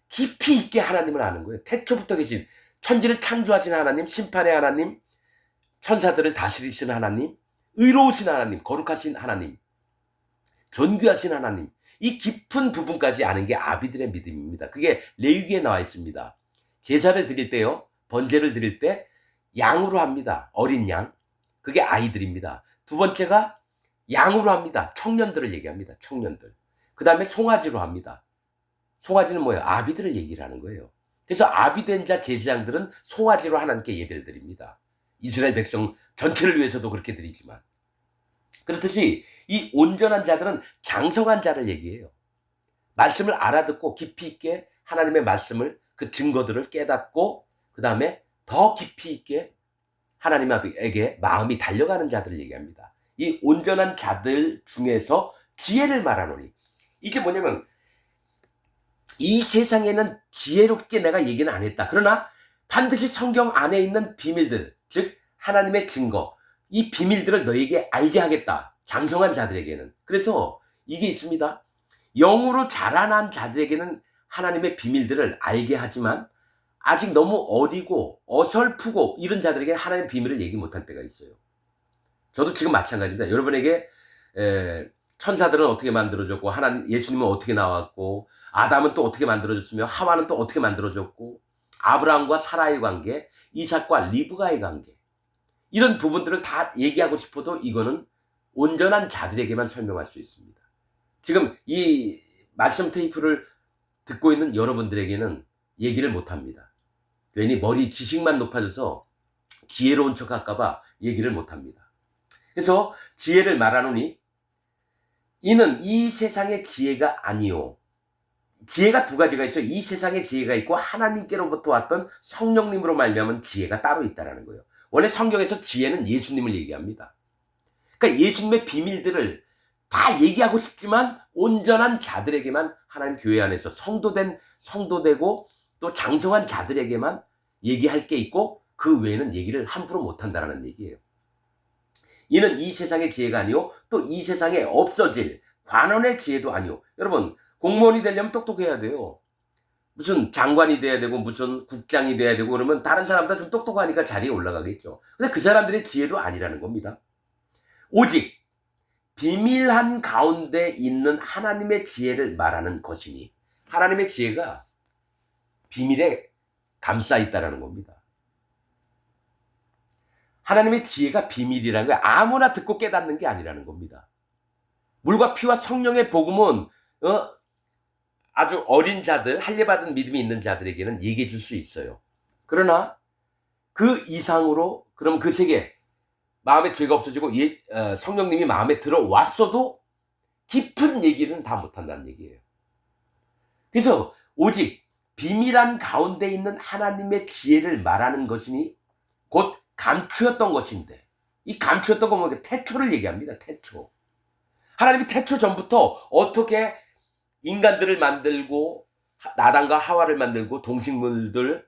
깊이 있게 하나님을 아는 거예요. 태초부터 계신 천지를 창조하신 하나님, 심판의 하나님, 천사들을 다스리시는 하나님, 의로우신 하나님, 거룩하신 하나님, 존귀하신 하나님. 이 깊은 부분까지 아는 게 아비들의 믿음입니다. 그게 레위기에 나와 있습니다. 제사를 드릴 때요, 번제를 드릴 때 양으로 합니다. 어린 양. 그게 아이들입니다. 두 번째가 양으로 합니다. 청년들을 얘기합니다. 청년들. 그 다음에 송아지로 합니다. 송아지는 뭐예요? 아비들을 얘기를 하는 거예요. 그래서 아비된 자 제사장들은 송아지로 하나님께 예배를 드립니다. 이스라엘 백성 전체를 위해서도 그렇게 드리지만, 그렇듯이 이 온전한 자들은 장성한 자를 얘기해요. 말씀을 알아듣고 깊이 있게 하나님의 말씀을, 그 증거들을 깨닫고 그 다음에 더 깊이 있게 하나님에게 마음이 달려가는 자들을 얘기합니다. 이 온전한 자들 중에서 지혜를 말하노니, 이게 뭐냐면 이 세상에는 지혜롭게 내가 얘기는 안 했다. 그러나 반드시 성경 안에 있는 비밀들, 즉 하나님의 증거, 이 비밀들을 너에게 알게 하겠다. 장성한 자들에게는. 그래서 이게 있습니다. 영으로 자라난 자들에게는 하나님의 비밀들을 알게 하지만 아직 너무 어리고 어설프고 이런 자들에게 하나님의 비밀을 얘기 못할 때가 있어요. 저도 지금 마찬가지입니다. 여러분에게 천사들은 어떻게 만들어졌고, 하나님 예수님은 어떻게 나왔고, 아담은 또 어떻게 만들어졌으며, 하와는 또 어떻게 만들어졌고, 아브라함과 사라의 관계, 이삭과 리브가의 관계, 이런 부분들을 다 얘기하고 싶어도 이거는 온전한 자들에게만 설명할 수 있습니다. 지금 이 말씀 테이프를 듣고 있는 여러분들에게는 얘기를 못합니다. 괜히 머리 지식만 높아져서 지혜로운 척 할까봐 얘기를 못합니다. 그래서 지혜를 말하노니 이는 이 세상의 지혜가 아니요. 지혜가 두 가지가 있어요. 이 세상의 지혜가 있고 하나님께로부터 왔던 성령님으로 말미암은 지혜가 따로 있다는 거예요. 원래 성경에서 지혜는 예수님을 얘기합니다. 그러니까 예수님의 비밀들을 다 얘기하고 싶지만 온전한 자들에게만, 하나님 교회 안에서 성도되고 또 장성한 자들에게만 얘기할 게 있고 그 외에는 얘기를 함부로 못한다는 얘기예요. 이는 이 세상의 지혜가 아니요 또 이 세상에 없어질 관원의 지혜도 아니요. 여러분, 공무원이 되려면 똑똑해야 돼요. 무슨 장관이 돼야 되고 무슨 국장이 돼야 되고 그러면 다른 사람보다 좀 똑똑하니까 자리에 올라가겠죠. 근데 그 사람들의 지혜도 아니라는 겁니다. 오직 비밀한 가운데 있는 하나님의 지혜를 말하는 것이니, 하나님의 지혜가 비밀에 감싸 있다는 겁니다. 하나님의 지혜가 비밀이라는 게 아무나 듣고 깨닫는 게 아니라는 겁니다. 물과 피와 성령의 복음은 아주 어린 자들, 할례받은 믿음이 있는 자들에게는 얘기해 줄 수 있어요. 그러나 그 이상으로, 그럼 그 세계, 마음에 죄가 없어지고 성령님이 마음에 들어왔어도 깊은 얘기는 다 못한다는 얘기예요. 그래서 오직 비밀한 가운데 있는 하나님의 지혜를 말하는 것이니 곧 감추었던 것인데, 이 감추었던 거 뭐냐, 태초를 얘기합니다. 태초. 하나님이 태초 전부터 어떻게 인간들을 만들고 아담과 하와를 만들고 동식물들,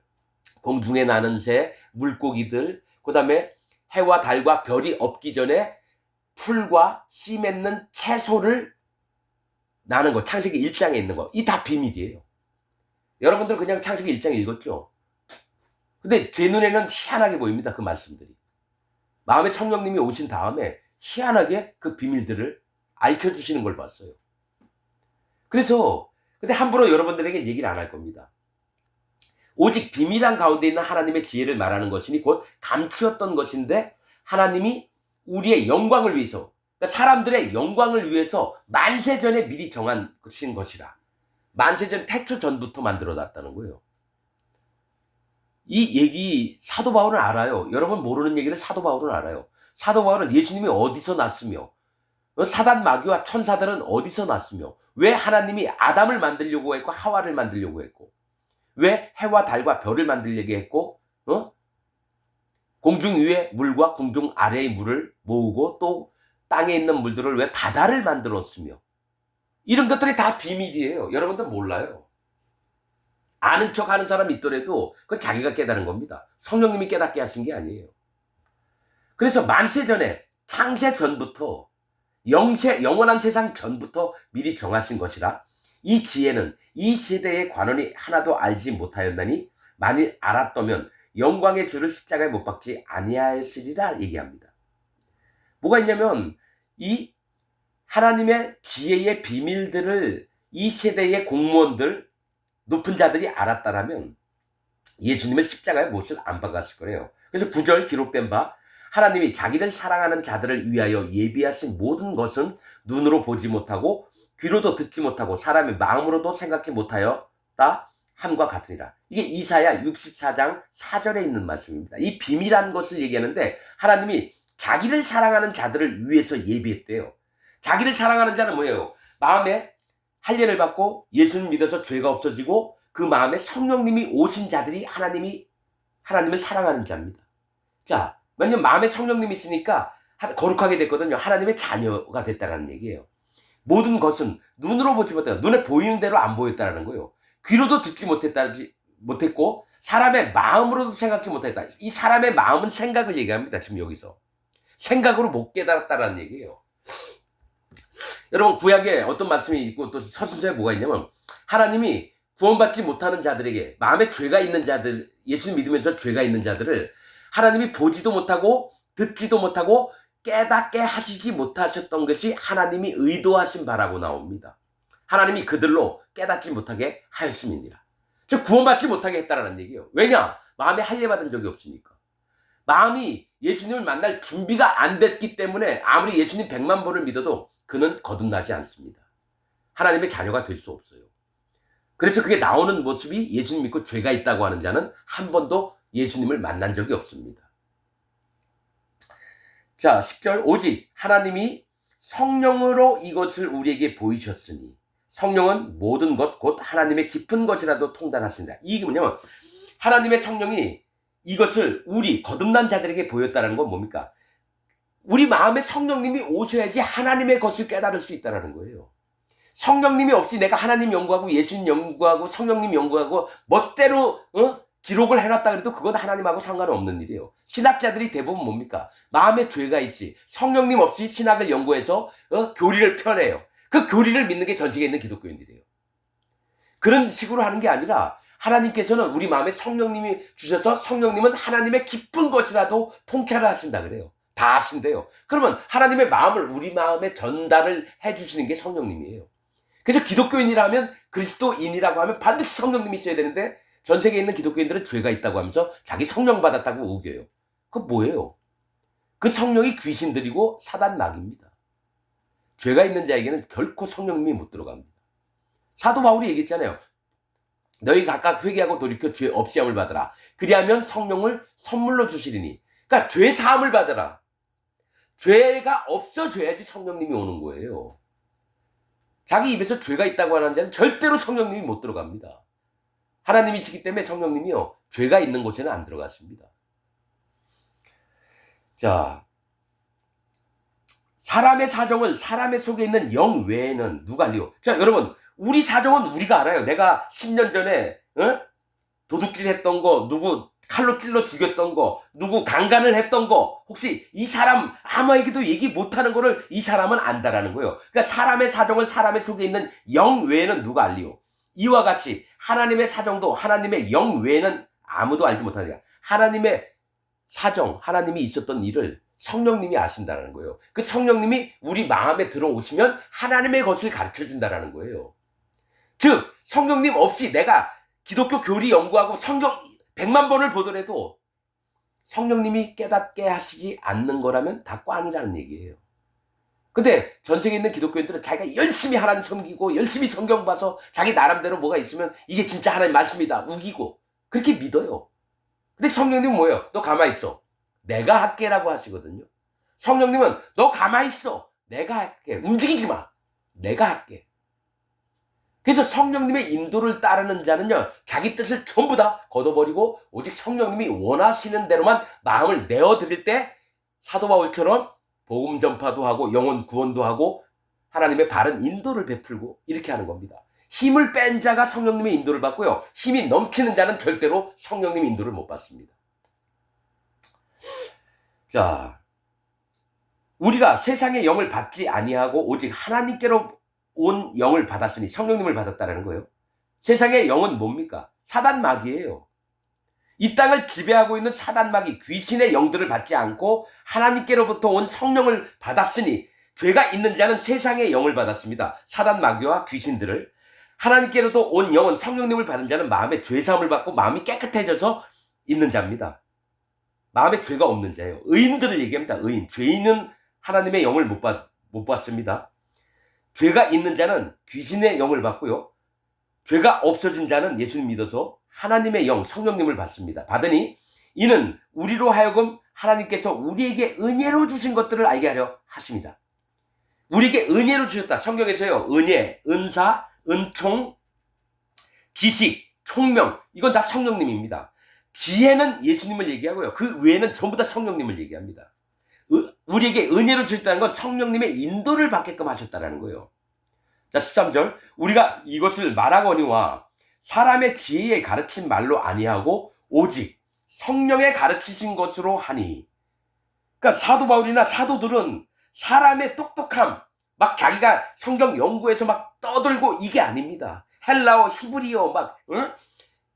공중에 나는 새, 물고기들, 그 다음에 해와 달과 별이 없기 전에 풀과 씨 맺는 채소를 나는 거, 창세기 1장에 있는 거, 이 다 비밀이에요. 여러분들 그냥 창세기 1장 읽었죠? 근데 제 눈에는 희한하게 보입니다. 그 말씀들이. 마음에 성령님이 오신 다음에 희한하게 그 비밀들을 알려주시는 걸 봤어요. 그래서 근데 함부로 여러분들에게 얘기를 안 할 겁니다. 오직 비밀한 가운데 있는 하나님의 지혜를 말하는 것이니 곧 감추었던 것인데, 하나님이 우리의 영광을 위해서, 그러니까 사람들의 영광을 위해서 만세전에 미리 정한 것이라. 만세전 태초 전부터 만들어 놨다는 거예요. 이 얘기 사도 바울은 알아요. 여러분 모르는 얘기를 사도 바울은 알아요. 사도 바울은 예수님이 어디서 났으며, 사단 마귀와 천사들은 어디서 났으며, 왜 하나님이 아담을 만들려고 했고 하와를 만들려고 했고, 왜 해와 달과 별을 만들려고 했고, 공중 위의 물과 공중 아래의 물을 모으고 또 땅에 있는 물들을 왜 바다를 만들었으며, 이런 것들이 다 비밀이에요. 여러분들 몰라요. 아는 척 하는 사람이 있더라도 그건 자기가 깨달은 겁니다. 성령님이 깨닫게 하신 게 아니에요. 그래서 만세 전에, 창세 전부터, 영원한 세상 전부터 미리 정하신 것이라. 이 지혜는 이 세대의 관원이 하나도 알지 못하였나니 만일 알았다면 영광의 주를 십자가에 못 박지 아니하였으리라 얘기합니다. 뭐가 있냐면 이 하나님의 지혜의 비밀들을 이 세대의 공무원들, 높은 자들이 알았다라면 예수님을 십자가에 못을 안 박았을 거예요. 그래서 9절 기록된 바, 하나님이 자기를 사랑하는 자들을 위하여 예비하신 모든 것은 눈으로 보지 못하고 귀로도 듣지 못하고 사람의 마음으로도 생각지 못하였다 함과 같으니라. 이게 이사야 64장 4절에 있는 말씀입니다. 이 비밀한 것을 얘기하는데 하나님이 자기를 사랑하는 자들을 위해서 예비했대요. 자기를 사랑하는 자는 뭐예요? 마음에 할례를 받고 예수님 믿어서 죄가 없어지고 그 마음에 성령님이 오신 자들이 하나님을 사랑하는 자입니다. 자, 왜냐면 마음에 성령님이 있으니까 거룩하게 됐거든요. 하나님의 자녀가 됐다는 얘기예요. 모든 것은 눈으로 보지 못했다. 눈에 보이는 대로 안 보였다는 거예요. 귀로도 듣지 못했고 사람의 마음으로도 생각지 못했다. 이 사람의 마음은 생각을 얘기합니다. 지금 여기서. 생각으로 못 깨달았다는 얘기예요. 여러분 구약에 어떤 말씀이 있고 또 서신서에 뭐가 있냐면 하나님이 구원받지 못하는 자들에게 마음에 죄가 있는 자들, 예수 믿으면서 죄가 있는 자들을 하나님이 보지도 못하고 듣지도 못하고 깨닫게 하시지 못하셨던 것이 하나님이 의도하신 바라고 나옵니다. 하나님이 그들로 깨닫지 못하게 하였음이니라. 즉 구원받지 못하게 했다라는 얘기예요. 왜냐? 마음에 할례 받은 적이 없으니까. 마음이 예수님을 만날 준비가 안 됐기 때문에 아무리 예수님 100만 번을 믿어도 그는 거듭나지 않습니다. 하나님의 자녀가 될 수 없어요. 그래서 그게 나오는 모습이 예수님 믿고 죄가 있다고 하는 자는 한 번도 예수님을 만난 적이 없습니다. 자, 10절 오직 하나님이 성령으로 이것을 우리에게 보이셨으니 성령은 모든 것 곧 하나님의 깊은 것이라도 통달하신다. 이게 뭐냐면 하나님의 성령이 이것을 우리 거듭난 자들에게 보였다는 건 뭡니까? 우리 마음에 성령님이 오셔야지 하나님의 것을 깨달을 수 있다는 거예요. 성령님이 없이 내가 하나님 연구하고 예수님 연구하고 성령님 연구하고 멋대로 기록을 해놨다 그래도 그건 하나님하고 상관없는 일이에요. 신학자들이 대부분 뭡니까? 마음에 죄가 있지 성령님 없이 신학을 연구해서 교리를 펴내요. 그 교리를 믿는 게 전 세계에 있는 기독교인들이에요. 그런 식으로 하는 게 아니라 하나님께서는 우리 마음에 성령님이 주셔서 성령님은 하나님의 깊은 것이라도 통찰을 하신다 그래요. 다 하신대요. 그러면 하나님의 마음을 우리 마음에 전달을 해주시는 게 성령님이에요. 그래서 기독교인이라면 그리스도인이라고 하면 반드시 성령님이 있어야 되는데 전 세계에 있는 기독교인들은 죄가 있다고 하면서 자기 성령 받았다고 우겨요. 그거 뭐예요? 그 성령이 귀신들이고 사단마귀입니다. 죄가 있는 자에게는 결코 성령님이 못 들어갑니다. 사도 바울이 얘기했잖아요. 너희 각각 회개하고 돌이켜 죄 없이 함을 받으라. 그리하면 성령을 선물로 주시리니. 그러니까 죄 사함을 받으라. 죄가 없어져야지 성령님이 오는 거예요. 자기 입에서 죄가 있다고 하는 자는 절대로 성령님이 못 들어갑니다. 하나님이시기 때문에 성령님이요. 죄가 있는 곳에는 안 들어갔습니다. 자, 사람의 사정을 사람의 속에 있는 영 외에는 누가 알리오? 자, 여러분, 우리 사정은 우리가 알아요. 내가 10년 전에 도둑질 했던 거, 누구 칼로 찔러 죽였던 거, 누구 강간을 했던 거, 혹시 이 사람 아무에게도 얘기 못하는 거를 이 사람은 안다라는 거예요. 그러니까 사람의 사정을 사람의 속에 있는 영 외에는 누가 알리오? 이와 같이 하나님의 사정도 하나님의 영 외에는 아무도 알지 못하니까 하나님의 사정, 하나님이 있었던 일을 성령님이 아신다는 거예요. 그 성령님이 우리 마음에 들어오시면 하나님의 것을 가르쳐준다는 거예요. 즉 성령님 없이 내가 기독교 교리 연구하고 성경 100만 번을 보더라도 성령님이 깨닫게 하시지 않는 거라면 다 꽝이라는 얘기예요. 근데 전 세계에 있는 기독교인들은 자기가 열심히 하나님 섬기고 열심히 성경 봐서 자기 나름대로 뭐가 있으면 이게 진짜 하나님 말씀이다 우기고 그렇게 믿어요. 근데 성령님은 뭐예요? 너 가만히 있어. 내가 할게라고 하시거든요. 성령님은 너 가만히 있어. 내가 할게. 움직이지 마. 내가 할게. 그래서 성령님의 인도를 따르는 자는요. 자기 뜻을 전부 다 걷어버리고 오직 성령님이 원하시는 대로만 마음을 내어드릴 때 사도 바울처럼 복음 전파도 하고 영혼 구원도 하고 하나님의 바른 인도를 베풀고 이렇게 하는 겁니다. 힘을 뺀 자가 성령님의 인도를 받고요. 힘이 넘치는 자는 절대로 성령님의 인도를 못 받습니다. 자, 우리가 세상의 영을 받지 아니하고 오직 하나님께로 온 영을 받았으니 성령님을 받았다는 거예요. 세상의 영은 뭡니까? 사단마귀예요. 이 땅을 지배하고 있는 사단마귀 귀신의 영들을 받지 않고 하나님께로부터 온 성령을 받았으니 죄가 있는 자는 세상의 영을 받았습니다. 사단마귀와 귀신들을. 하나님께로도 온 영은 성령님을 받은 자는 마음의 죄사함을 받고 마음이 깨끗해져서 있는 자입니다. 마음에 죄가 없는 자예요. 의인들을 얘기합니다. 의인. 죄인은 하나님의 영을 못 받습니다. 죄가 있는 자는 귀신의 영을 받고요. 죄가 없어진 자는 예수님 믿어서 하나님의 영 성령님을 받습니다. 받으니 이는 우리로 하여금 하나님께서 우리에게 은혜로 주신 것들을 알게 하려 하십니다. 우리에게 은혜로 주셨다. 성경에서요. 은혜, 은사, 은총, 지식, 총명 이건 다 성령님입니다. 지혜는 예수님을 얘기하고요. 그 외에는 전부 다 성령님을 얘기합니다. 우리에게 은혜로 주셨다는 건 성령님의 인도를 받게끔 하셨다는 거예요. 자, 13절. 우리가 이것을 말하거니와 사람의 지혜에 가르친 말로 아니하고 오직 성령의 가르치신 것으로 하니. 그러니까 사도 바울이나 사도들은 사람의 똑똑함, 막 자기가 성경 연구해서 막 떠들고 이게 아닙니다. 헬라어, 히브리어, 막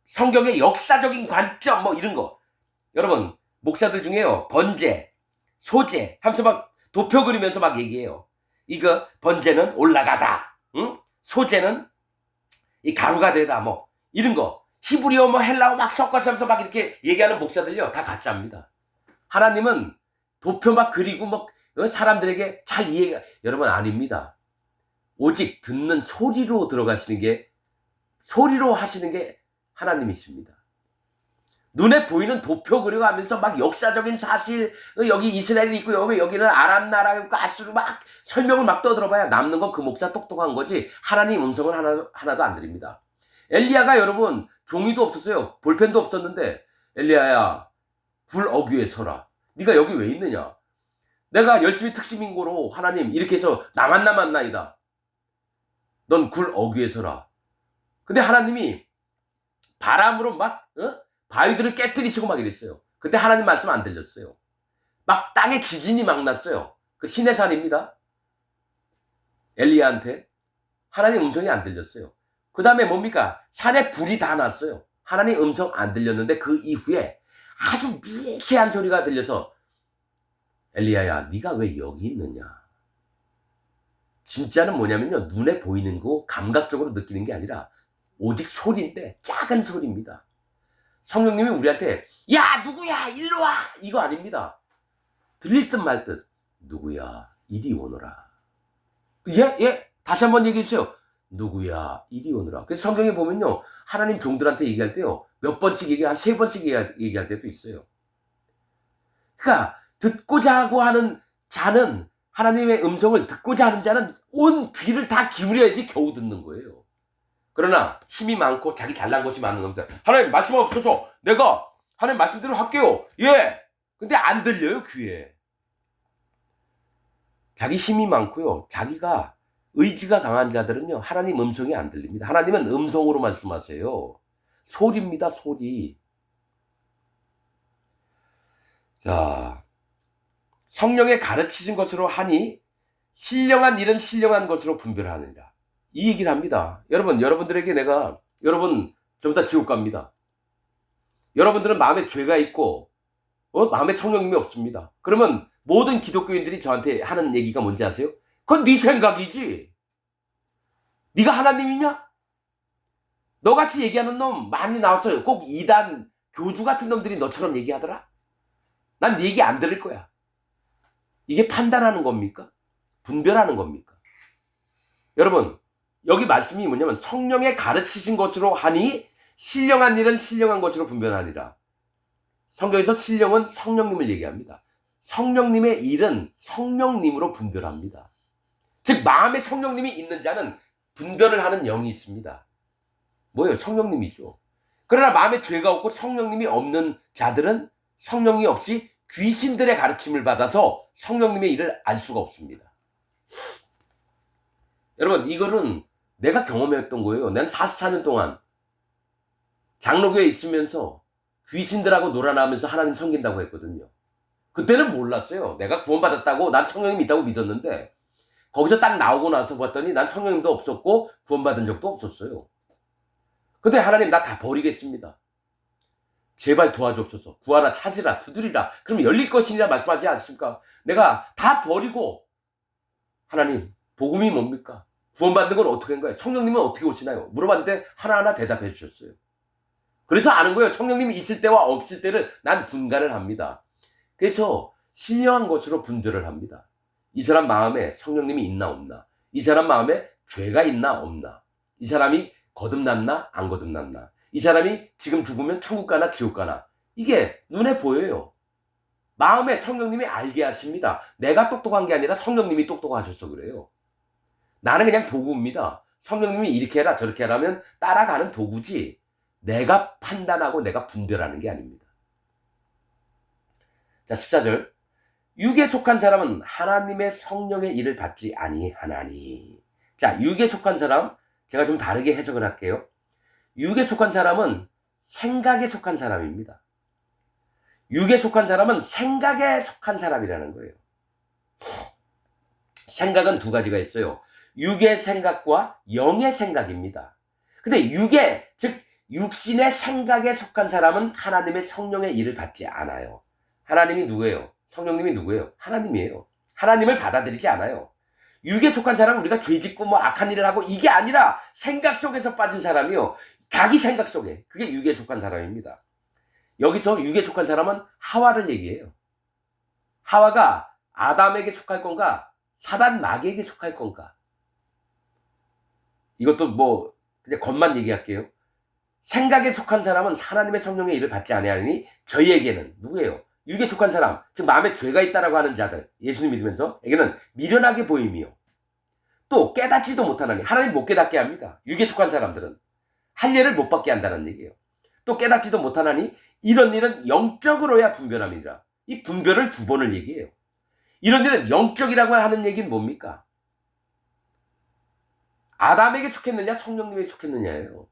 성경의 역사적인 관점 뭐 이런 거. 여러분 목사들 중에요. 번제, 소제 하면서 막 도표 그리면서 막 얘기해요. 이거 번제는 올라가다. 소제는 이 가루가 되다. 뭐 이런 거. 히브리어 뭐 헬라어 막 섞어서 하면서 막 이렇게 얘기하는 목사들요. 다 가짜입니다. 하나님은 도표 막 그리고 막 사람들에게 잘 이해가 여러분 아닙니다. 오직 듣는 소리로 들어가시는 게 소리로 하시는 게 하나님이십니다. 눈에 보이는 도표 그려가면서 막 역사적인 사실 여기 이스라엘이 있고 여기는 아람 나라가 있고 아수르 막 설명을 막 떠들어봐야 남는 건 그 목사 똑똑한 거지 하나님 음성은 하나도 안 드립니다. 엘리야가 여러분 종이도 없었어요. 볼펜도 없었는데 엘리야야 굴 어귀에 서라. 네가 여기 왜 있느냐. 내가 열심히 특심인고로 하나님 이렇게 해서 나만 남았나이다. 넌 굴 어귀에 서라. 근데 하나님이 바람으로 막 바위들을 깨뜨리시고 막 이랬어요. 그때 하나님 말씀 안 들렸어요. 막 땅에 지진이 막 났어요. 그 신의 산입니다. 엘리야한테 하나님 음성이 안 들렸어요. 그 다음에 뭡니까? 산에 불이 다 났어요. 하나님 음성 안 들렸는데 그 이후에 아주 미세한 소리가 들려서 엘리야야 네가 왜 여기 있느냐. 진짜는 뭐냐면요. 눈에 보이는 거 감각적으로 느끼는 게 아니라 오직 소리인데 작은 소리입니다. 성령님이 우리한테 야 누구야 일로 와 이거 아닙니다. 들릴 듯 말 듯 누구야 이리 오너라. 예? 다시 한번 얘기해 주세요. 누구야 이리 오너라. 그래서 성경에 보면요. 하나님 종들한테 얘기할 때요. 몇 번씩 한 3번씩 얘기할 때도 있어요. 그러니까 듣고자 하고 하는 자는 하나님의 음성을 듣고자 하는 자는 온 귀를 다 기울여야지 겨우 듣는 거예요. 그러나 힘이 많고 자기 잘난 것이 많은 놈들 하나님 말씀 없어서 내가 하나님 말씀대로 할게요. 예. 근데 안 들려요 귀에. 자기 힘이 많고요. 자기가 의지가 강한 자들은요. 하나님 음성이 안 들립니다. 하나님은 음성으로 말씀하세요. 소리입니다. 소리. 자, 성령의 가르치신 것으로 하니 신령한 일은 신령한 것으로 분별하느니라. 이 얘기를 합니다. 여러분들에게 내가 여러분 좀 다 지옥 갑니다. 여러분들은 마음에 죄가 있고 마음에 성령님이 없습니다. 그러면 모든 기독교인들이 저한테 하는 얘기가 뭔지 아세요? 그건 네 생각이지. 네가 하나님이냐? 너같이 얘기하는 놈 많이 나왔어요. 꼭 이단 교주 같은 놈들이 너처럼 얘기하더라. 난 네 얘기 안 들을 거야. 이게 판단하는 겁니까? 분별하는 겁니까? 여러분 여기 말씀이 뭐냐면 성령의 가르치신 것으로 하니 신령한 일은 신령한 것으로 분별하니라. 성경에서 신령은 성령님을 얘기합니다. 성령님의 일은 성령님으로 분별합니다. 즉 마음에 성령님이 있는 자는 분별을 하는 영이 있습니다. 뭐예요? 성령님이죠. 그러나 마음에 죄가 없고 성령님이 없는 자들은 성령이 없이 귀신들의 가르침을 받아서 성령님의 일을 알 수가 없습니다. 여러분 이거는 내가 경험했던 거예요. 난 44년 동안 장로교에 있으면서 귀신들하고 놀아나면서 하나님 섬긴다고 했거든요. 그때는 몰랐어요. 내가 구원받았다고 난 성령님 있다고 믿었는데 거기서 딱 나오고 나서 봤더니 난 성령님도 없었고 구원받은 적도 없었어요. 근데 하나님 나 다 버리겠습니다. 제발 도와주옵소서. 구하라 찾으라 두드리라 그러면 열릴 것이니라 말씀하지 않습니까? 내가 다 버리고 하나님 복음이 뭡니까? 구원받는 건 어떻게 한 거예요? 성령님은 어떻게 오시나요? 물어봤는데 하나하나 대답해 주셨어요. 그래서 아는 거예요. 성령님이 있을 때와 없을 때를 난 분간을 합니다. 그래서 신령한 것으로 분별을 합니다. 이 사람 마음에 성령님이 있나 없나, 이 사람 마음에 죄가 있나 없나, 이 사람이 거듭났나 안 거듭났나, 이 사람이 지금 죽으면 천국 가나 지옥 가나, 이게 눈에 보여요. 마음에 성령님이 알게 하십니다. 내가 똑똑한 게 아니라 성령님이 똑똑하셔서 그래요. 나는 그냥 도구입니다. 성령님이 이렇게 해라 저렇게 하라면 따라가는 도구지, 내가 판단하고 내가 분별하는 게 아닙니다. 자, 14절. 육에 속한 사람은 하나님의 성령의 일을 받지 아니하나니. 자, 육에 속한 사람, 제가 좀 다르게 해석을 할게요. 육에 속한 사람은 생각에 속한 사람입니다. 육에 속한 사람은 생각에 속한 사람이라는 거예요. 생각은 두 가지가 있어요. 육의 생각과 영의 생각입니다. 근데 육의, 즉 육신의 생각에 속한 사람은 하나님의 성령의 일을 받지 않아요. 하나님이 누구예요? 성령님이 누구예요? 하나님이에요. 하나님을 받아들이지 않아요. 육에 속한 사람은 우리가 죄 짓고 뭐 악한 일을 하고 이게 아니라 생각 속에서 빠진 사람이요. 자기 생각 속에. 그게 육에 속한 사람입니다. 여기서 육에 속한 사람은 하와를 얘기해요. 하와가 아담에게 속할 건가? 사단 마귀에게 속할 건가? 이것도 뭐 그냥 겉만 얘기할게요. 생각에 속한 사람은 하나님의 성령의 일을 받지 아니하니 저희에게는 누구예요? 육에 속한 사람, 즉 마음에 죄가 있다라고 하는 자들, 예수님 믿으면서 에게는 미련하게 보임이요. 또 깨닫지도 못하나니, 하나님 못 깨닫게 합니다. 육에 속한 사람들은 할 일을 못 받게 한다는 얘기예요. 또 깨닫지도 못하나니 이런 일은 영적으로야 분별함이니라. 이 분별을 두 번을 얘기해요. 이런 일은 영적이라고 하는 얘기는 뭡니까? 아담에게 속했느냐 성령님에게 속했느냐예요.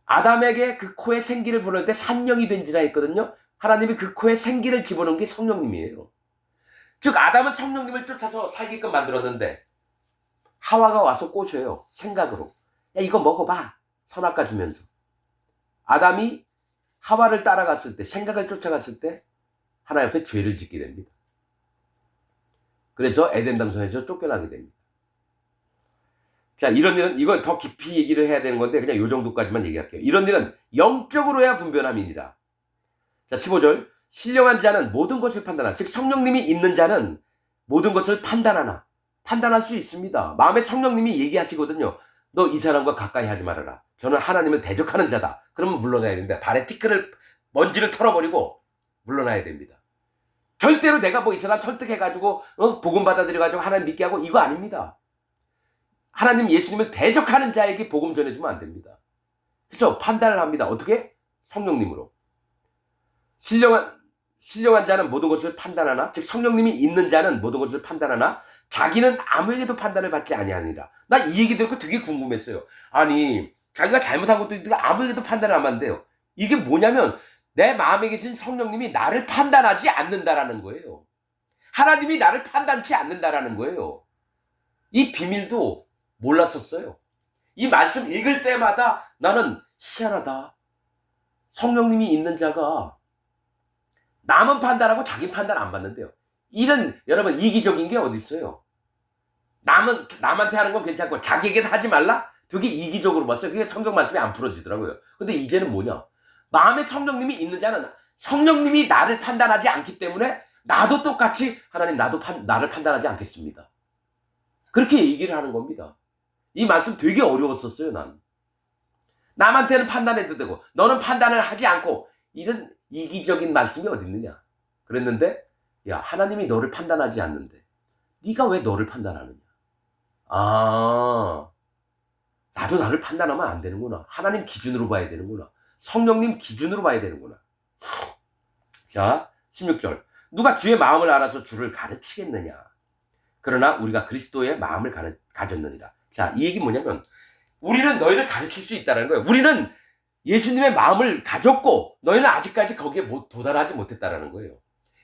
아담에게 그 코에 생기를 불어넣을 때 산령이 된지라 했거든요. 하나님이 그 코에 생기를 집어넣은 게 성령님이에요. 즉 아담은 성령님을 쫓아서 살게끔 만들었는데 하와가 와서 꼬셔요. 생각으로. 야, 이거 먹어봐. 선악과 주면서. 아담이 하와를 따라갔을 때, 생각을 쫓아갔을 때 하나님 앞에 죄를 짓게 됩니다. 그래서 에덴 동산에서 쫓겨나게 됩니다. 자, 이런 일은, 이건 더 깊이 얘기를 해야 되는 건데 그냥 요 정도까지만 얘기할게요. 이런 일은 영적으로야 분별함이니라. 자, 15절. 신령한 자는 모든 것을 판단하나, 즉 성령님이 있는 자는 모든 것을 판단하나. 판단할 수 있습니다. 마음에 성령님이 얘기하시거든요. 너 이 사람과 가까이 하지 말아라. 저는 하나님을 대적하는 자다. 그러면 물러나야 됩니다. 발에 티끌을, 먼지를 털어버리고 물러나야 됩니다. 절대로 내가 뭐 이 사람 설득해가지고 복음 받아들여가지고 하나님 믿게 하고 이거 아닙니다. 하나님 예수님을 대적하는 자에게 복음 전해주면 안 됩니다. 그래서 판단을 합니다. 어떻게? 성령님으로. 신령한 자는 모든 것을 판단하나, 즉 성령님이 있는 자는 모든 것을 판단하나 자기는 아무에게도 판단을 받지 아니하니라. 나 이 얘기 듣고 되게 궁금했어요. 아니 자기가 잘못한 것도 있는데 아무에게도 판단을 하면 안 돼요. 이게 뭐냐면 내 마음에 계신 성령님이 나를 판단하지 않는다라는 거예요. 하나님이 나를 판단치 않는다라는 거예요. 이 비밀도 몰랐었어요. 이 말씀 읽을 때마다 나는 희한하다. 성령님이 있는 자가 남은 판단하고 자기 판단 안 받는데요. 이런 여러분 이기적인 게 어디 있어요? 남한테 하는 건 괜찮고 자기에게 하지 말라? 되게 이기적으로 봤어요. 그게 성경 말씀이 안 풀어지더라고요. 근데 이제는 뭐냐? 마음에 성령님이 있는 자는 성령님이 나를 판단하지 않기 때문에 나도 똑같이 하나님 나를 판단하지 않겠습니다. 그렇게 얘기를 하는 겁니다. 이 말씀 되게 어려웠었어요. 난 남한테는 판단해도 되고 너는 판단을 하지 않고, 이런 이기적인 말씀이 어디 있느냐 그랬는데, 야 하나님이 너를 판단하지 않는데 네가 왜 너를 판단하느냐. 아, 나도 나를 판단하면 안 되는구나. 하나님 기준으로 봐야 되는구나. 성령님 기준으로 봐야 되는구나. 자, 16절. 누가 주의 마음을 알아서 주를 가르치겠느냐. 그러나 우리가 그리스도의 마음을 가졌느니라. 자, 이 얘기 뭐냐면 우리는 너희를 가르칠 수 있다는 거예요. 우리는 예수님의 마음을 가졌고 너희는 아직까지 거기에 도달하지 못했다는 거예요.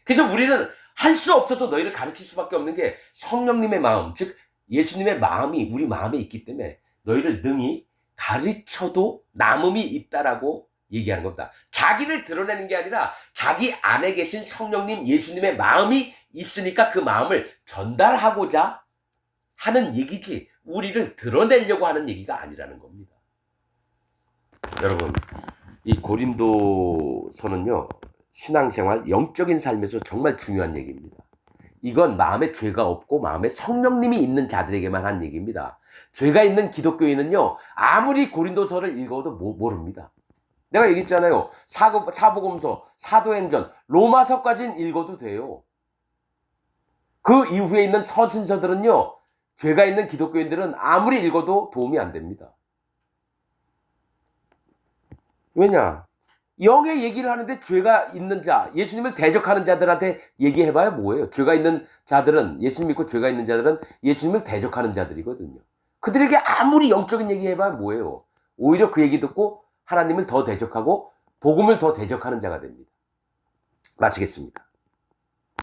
그래서 우리는 할 수 없어서 너희를 가르칠 수밖에 없는 게 성령님의 마음, 즉 예수님의 마음이 우리 마음에 있기 때문에 너희를 능히 가르쳐도 남음이 있다라고 얘기하는 겁니다. 자기를 드러내는 게 아니라 자기 안에 계신 성령님 예수님의 마음이 있으니까 그 마음을 전달하고자 하는 얘기지 우리를 드러내려고 하는 얘기가 아니라는 겁니다. 여러분, 이 고린도서는요 신앙생활 영적인 삶에서 정말 중요한 얘기입니다. 이건 마음에 죄가 없고 마음에 성령님이 있는 자들에게만 한 얘기입니다. 죄가 있는 기독교인은요, 아무리 고린도서를 읽어도 모릅니다. 내가 얘기했잖아요. 사복음서, 사도행전, 로마서까지는 읽어도 돼요. 그 이후에 있는 서신서들은요, 죄가 있는 기독교인들은 아무리 읽어도 도움이 안 됩니다. 왜냐? 영의 얘기를 하는데 죄가 있는 자, 예수님을 대적하는 자들한테 얘기해봐야 뭐예요? 죄가 있는 자들은, 예수님 믿고 죄가 있는 자들은 예수님을 대적하는 자들이거든요. 그들에게 아무리 영적인 얘기 해봐야 뭐예요? 오히려 그 얘기 듣고 하나님을 더 대적하고 복음을 더 대적하는 자가 됩니다. 마치겠습니다.